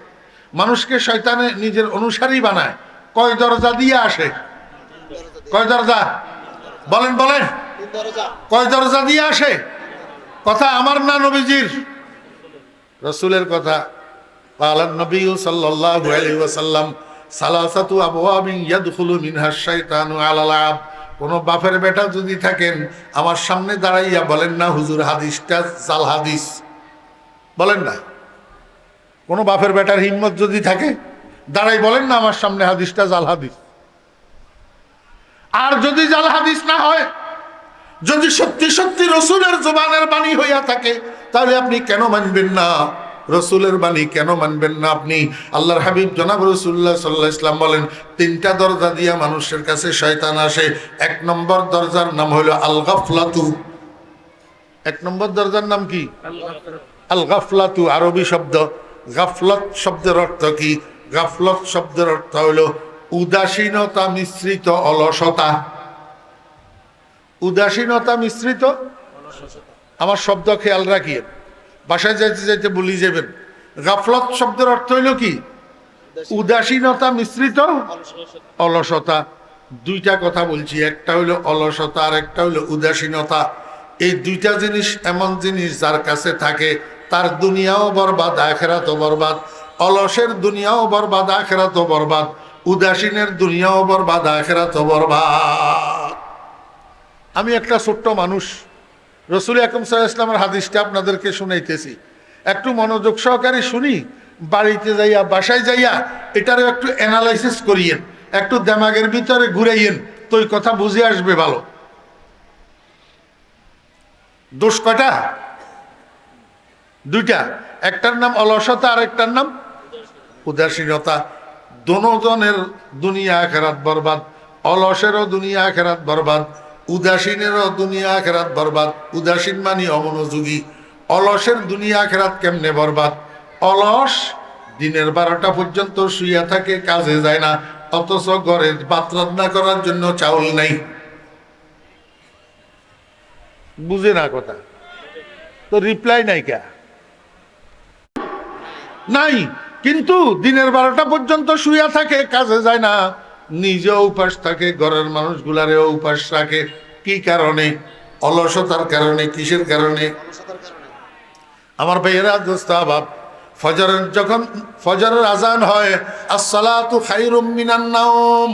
মানুষকে শয়তানে নিজের অনুসারী বানায়। কয় দরজা দিয়ে আসে? কয় দরজা? বলেন বলেন, কয় দরজা দিয়ে আসে? কথা আমার না নবীজির? রসুলের কথা। ক্বালান নবী সাল্লাল্লাহু আলাইহি ওয়াসাল্লাম, সালাসাতু আবওয়াবিন ইয়াদখুলু মিনহা শাইতানু আলাল আবদ। কোন বাপের বেটা যদি থাকেন আমার সামনে দাঁড়াইয়া বলেন না হুজুর হাদিসটা জাল হাদিস, বলেন না। কোন বাপের বেটার হিম্মত যদি থাকে দাঁড়াই বলেন না আমার সামনে হাদিসটা জাল হাদিস। আর যদি জাল হাদিস না হয়, যদি সত্যি সত্যি রসুলের জবানের বাণী হইয়া থাকে, তাহলে আপনি কেন মানবেন না? রসুলের বাণী কেন মানবেন না আপনি? আল্লাহর হাবিব জনাব রাসূলুল্লাহ সাল্লাল্লাহু আলাইহি ওয়াসাল্লাম বলেন, তিনটা দরজা দিয়া মানুষের কাছে শয়তান আসে। এক নম্বর দরজার নাম হলো আল গাফলাতু। এক নম্বর দরজার নাম কি? আল গাফলাতু। আরবি শব্দ। গাফলত শব্দের অর্থ কি? গাফলত শব্দের অর্থ হলো উদাসীনতা মিশ্রিত অলসতা। উদাসীনতা মিশ্রিত। আমার শব্দ খেয়াল রাখিয়ে, বাসায় যাইতে যাইতে বলি যাবেন। গাফলত শব্দের অর্থ হইল কি? উদাসীনতা মিশ্রিত অলসতা। দুইটা কথা বলছি, একটা হইল অলসতা আর একটা হইল উদাসীনতা। এই দুইটা জিনিস এমন জিনিস যার কাছে থাকে তার দুনিয়াও বরবাদ, আখিরাতও বরবাদ। অলসের দুনিয়াও বরবাদ, আখিরাতও বরবাদ। উদাসীনের দুনিয়াও বরবাদ, আখিরাতও বরবাদ। আমি একটা ছোট্ট মানুষ, রসুল আকরাম সাল্লাল্লাহু আলাইহি ওয়াসাল্লামের হাদিসটা আপনাদেরকে শুনাইতেছি, একটু মনোযোগ সহকারে শুনি। বাড়িতে যাইয়া, বাসায় যাইয়া এটারও একটু অ্যানালাইসিস করিয়েন, একটু দিমাগের ভিতরে ঘুরাইয়েন, তো ওই কথা বুঝে আসবে ভালো। দোষ কয়টা? দুইটা। একটার নাম অলসতা আর একটার নাম উদাসীনতা। দোনোজনের দুনিয়া আখিরাত বরবাদ। অলসেরও দুনিয়া আখিরাত বরবাদ, উদাসীনেরও দুনিয়া আখিরাত বরবাদ। উদাসীন মানে অমনোযোগী। অলসের দুনিয়া আখিরাত কেমনে বরবাদ? অলস দিনের 12টা পর্যন্ত শুইয়া থাকে, কাজে যায় না, অথচ ঘরে ভাত রান্না করার জন্য চাউল নাই। বুঝে না কথা তো? রিপ্লাই নাই কে? নাই। কিন্তু দিনের 12টা পর্যন্ত শুইয়া থাকে, কাজে যায় না, নিজেও উপাস থাকে, ঘরের মানুষগুলারেও উপাস রাখে। কি কারণে? অলসতার কারণে। কিসের কারণে? আমার ভাইয়েরা, দোস্ত আবাব, ফজরের যখন ফজরের আজান হয়, আসসালাতু খায়রুম মিনান নাওম,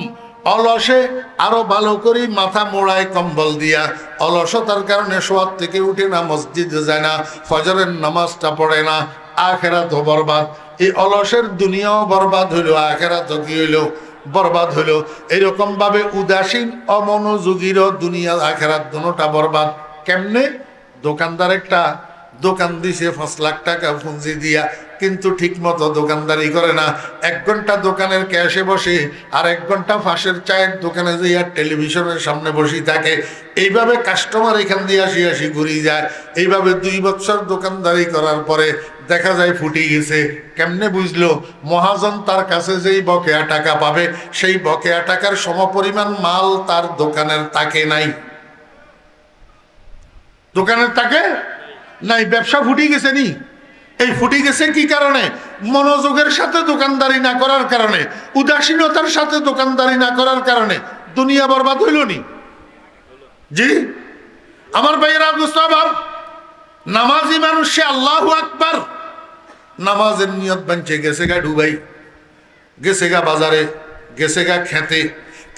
অলসে আরো ভালো করে মাথা মোড়ায় কম্বল দিয়া। অলসতার কারণে শোয়ার থেকে উঠে না, মসজিদে যায় না, ফজরের নামাজটা পড়ে না, আখিরাতও বরবাদ। এই অলসের দুনিয়াও বরবাদ হইল, আখিরাতও কি হইল? বরবাদ হইল। এরকম ভাবে উদাসীন অমনোযোগীরও দুনিয়া আখিরাত দুটোটা বরবাদ। কেমনে? দোকানদার একটা দোকান দিছে 5 লাখ টাকা পুঁজি দিয়া, কিন্তু ঠিক মতো দোকানদারি করে না। 1 ঘন্টা দোকানের ক্যাশে বসে, আর 1 ঘন্টা ফাঁসের চায়ের দোকানে যাইয়া টেলিভিশনের সামনে বসে থাকে। এইভাবে কাস্টমার এখান দিয়ে আসি আসি ঘুরিয়ে যায়। এইভাবে 2 বছর দোকানদারি করার পরে দেখা যায় ফুটে গেছে। কেমনে বুঝলো? মহাজন তার কাছে যেই বকেয়া টাকা পাবে, সেই বকেয়া টাকার সমপরিমাণ মাল তার দোকানের তাকে নাই। দোকানের তাকে নাই, ব্যবসা ফুটে গেছে নি। এই ফুটে গেছে কি কারণে? মনোযোগের সাথে দোকানদারি না করার কারণে, উদাসীনতার সাথে দোকানদারি না করার কারণে দুনিয়া বরবাদ হইল নি। জি আমার ভাইয়েরা, মুস্তাহাব নামাজি মানুষ সে আল্লাহু আকবার, নামাজের নিয়ত বানছে, গেছে গা ডুবাই, গেছে গা বাজারে, গেছে গা খেতে।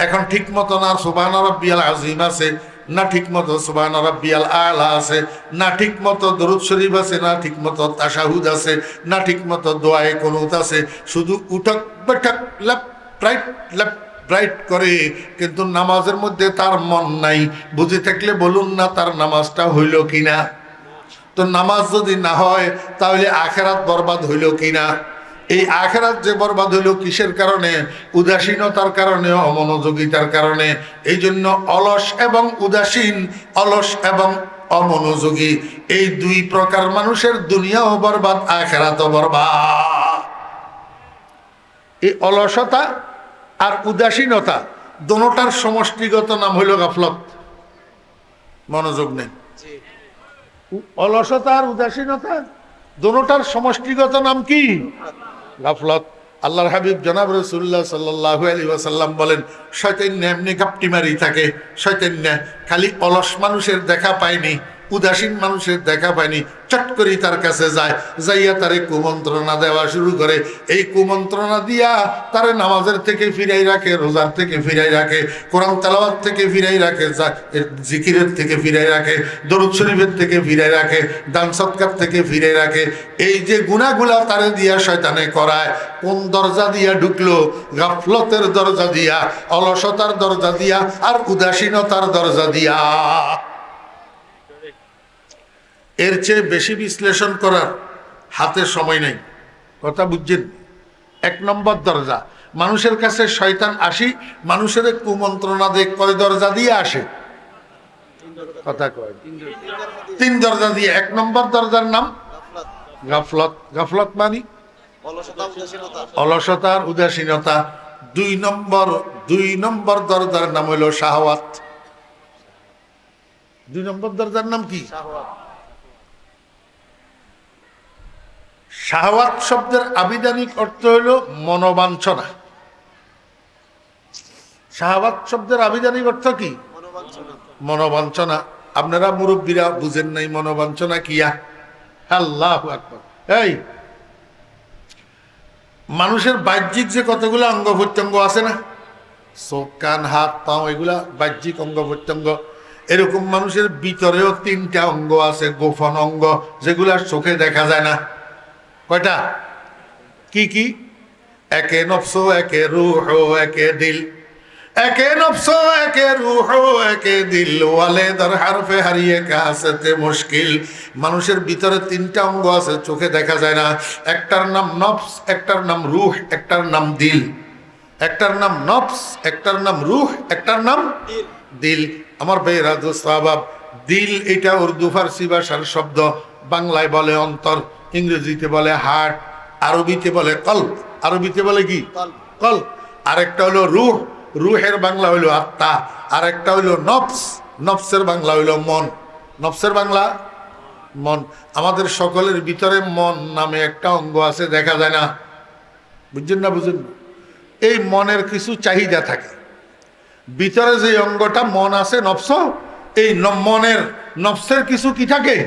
এখন ঠিক মতো না সুবহান রাব্বিয়াল আযীম আছে, না ঠিক মতো সুবহান রাব্বিয়াল আলা আছে, না ঠিক মতো দরুদ শরীফ আছে, না ঠিক মতো তাশাহুদ আছে, না ঠিক মতো দোয়ায়ে কুনুত আছে। শুধু উঠক বৈঠক লেফট রাইট করে, কিন্তু নামাজের মধ্যে তার মন নাই। বুঝে থাকলে বলুন না, তার নামাজটা হইল কিনা? তো নামাজ যদি না হয়, তাহলে আখিরাত বরবাদ হইল কিনা? এই আখিরাত যে বরবাদ হইল কিসের কারণে? উদাসীনতার কারণে, অমনোযোগিতার কারণে। এই জন্য অলস এবং উদাসীন, অলস এবং অমনোযোগী, এই 2 প্রকার মানুষের দুনিয়াও বরবাদ, আখিরাতও বরবাদ। এই অলসতা আর উদাসীনতা দোনোটার সমষ্টিগত নাম হইল গাফলত। মনোযোগ নেই। অলসতা আর উদাসীনতা দোনোটার সমষ্টিগত নাম কি? গাফলত। আল্লাহর হাবিব জনাব রাসূলুল্লাহ সাল্লাল্লাহু আলাইহি ওয়াসাল্লাম বলেন, শয়তান এমনি গাপটি মারি থাকে। শয়তান খালি অলস মানুষের দেখা পায়নি, উদাসীন মানুষের দেখা পায়নি, চট করে তার কাছে যায়, যাইয়া তারে কুমন্ত্রণা দেওয়া শুরু করে। এই কুমন্ত্রণা দিয়া তারে নামাজের থেকে ফিরাই রাখে, রোজার থেকে ফিরাই রাখে, কোরআন তেলাওয়াত থেকে ফিরাই রাখে, জিকিরের থেকে ফিরাই রাখে, দরুদ শরীফের থেকে ফিরাই রাখে, দান সৎকার থেকে ফিরাই রাখে। এই যে গুনাহগুলা তারে দিয়া শয়তানে করায়, কোন দরজা দিয়া ঢুকলো? গাফলতের দরজা দিয়া, অলসতার দরজা দিয়া, আর উদাসীনতার দরজা দিয়া। এর চেয়ে বেশি বিশ্লেষণ করার হাতে সময় নেই, কথা বুঝছেন? 1 নম্বর দরজা, মানুষের কাছে শয়তান আসি মানুষের কুমন্ত্রণা দিয়ে কয় দরজা দিয়ে আসে? কথা কয় 3 দরজা দিয়ে। 1 নম্বর দরজার নাম গাফলত। গাফলত মানে অলসতার উদাসীনতা। 2 নম্বর দরজার নাম হইল শাহওয়াত। 2 নম্বর দরজার নাম কি? শাহওয়াত শব্দের আবিধানিক অর্থ হইল মনোবাঞ্ছনা। শাহওয়াত শব্দের আবিধানিক অর্থ কি? মনোবাঞ্ছনা। আপনারা মুরব্বীরা বুঝেন নাই মনোবাঞ্ছনা কিয়া? আল্লাহু আকবার। এই মানুষের বাহ্যিক যে কতগুলো অঙ্গ প্রত্যঙ্গ আছে না, চোখ, কান, হাত, পাও, এগুলা বাহ্যিক অঙ্গ প্রত্যঙ্গ। এরকম মানুষের ভিতরেও 3টা অঙ্গ আছে, গোপন অঙ্গ, যেগুলা চোখে দেখা যায় না। কয়টা? কি কি? একে নফস, একে রূহ, একে দিল। একে নফস, একে রূহ, একে দিল, ওয়ালে দার হারফে হারিয়ে কাহাসেতে মুশকিল। মানুষের ভিতরে 3টা অঙ্গ আছে, চোখে দেখা যায় না। একটার নাম নফস, একটার নাম রূহ, একটার নাম দিল। একটার নাম নফস, একটার নাম রূহ, একটার নাম দিল। আমার ভাইরা দোস্ত আহবাব, দিল এটা উর্দু ফার্সি ভাষার শব্দ। বাংলায় বলে অন্তর, ইংরেজিতে বলে হার্ট, আরবিতে বলে কলব। আরবিতে বলে কি? কলব। আরেকটা হলো রূহ, রূহের বাংলা হইল আত্মা। আর একটা হইল নফস, নফসের বাংলা হইল মন। নফসের বাংলা মন। আমাদের সকলের ভিতরে মন নামে একটা অঙ্গ আছে, দেখা যায় না। বুঝছেন না? বুঝেন? এই মনের কিছু চাহিদা থাকে। ভিতরে যে অঙ্গটা মন আছে নফস, এই মনের নফসের কিছু কি থাকে?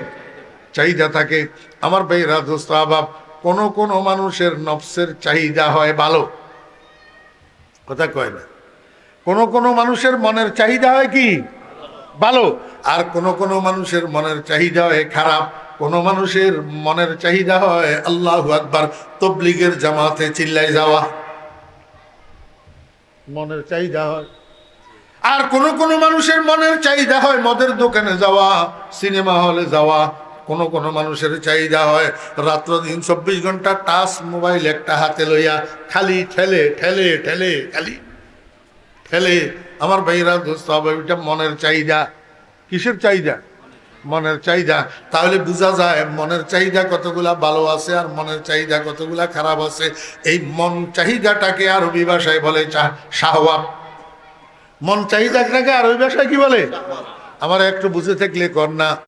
চাহিদা থাকে। আমার ভাই রাজস্ব আবাব, কোন মানুষের নফসের চাহিদা হয় ভালো, কথা কয় না। কোন মানুষের মনের চাহিদা হয় কি? ভালো। আর কোন মানুষের মনের চাহিদা হয় খারাপ। কোন মানুষের মনের চাহিদা হয় আল্লাহু আকবার, তবলিগের জামাতে চিল্লাই যাওয়া, মনের চাহিদা হয়। আর কোন মানুষের মনের চাহিদা হয় মদের দোকানে যাওয়া, সিনেমা হলে যাওয়া। কোন মানুষের চাহিদা হয় রাত্র দিন 24 ঘন্টা টাচ মোবাইল একটা হাতে লইয়া খালি ঠেলে ঠেলে ঠেলে খালি ঠেলে। আমার ভাইরা দোস্ত হবে, এটা মনের চাহিদা। কিসের চাহিদা? মনের চাহিদা। তাহলে বোঝা যায় মনের চাহিদা কতগুলা ভালো আছে আর মনের চাহিদা কতগুলা খারাপ আছে। এই মন চাহিদাটাকে আরবি ভাষায় বলে শাহওয়াত। মন চাহিদাটাকে আরবি ভাষায় কি বলে? আমার একটু বুঝে থাকলে কর না।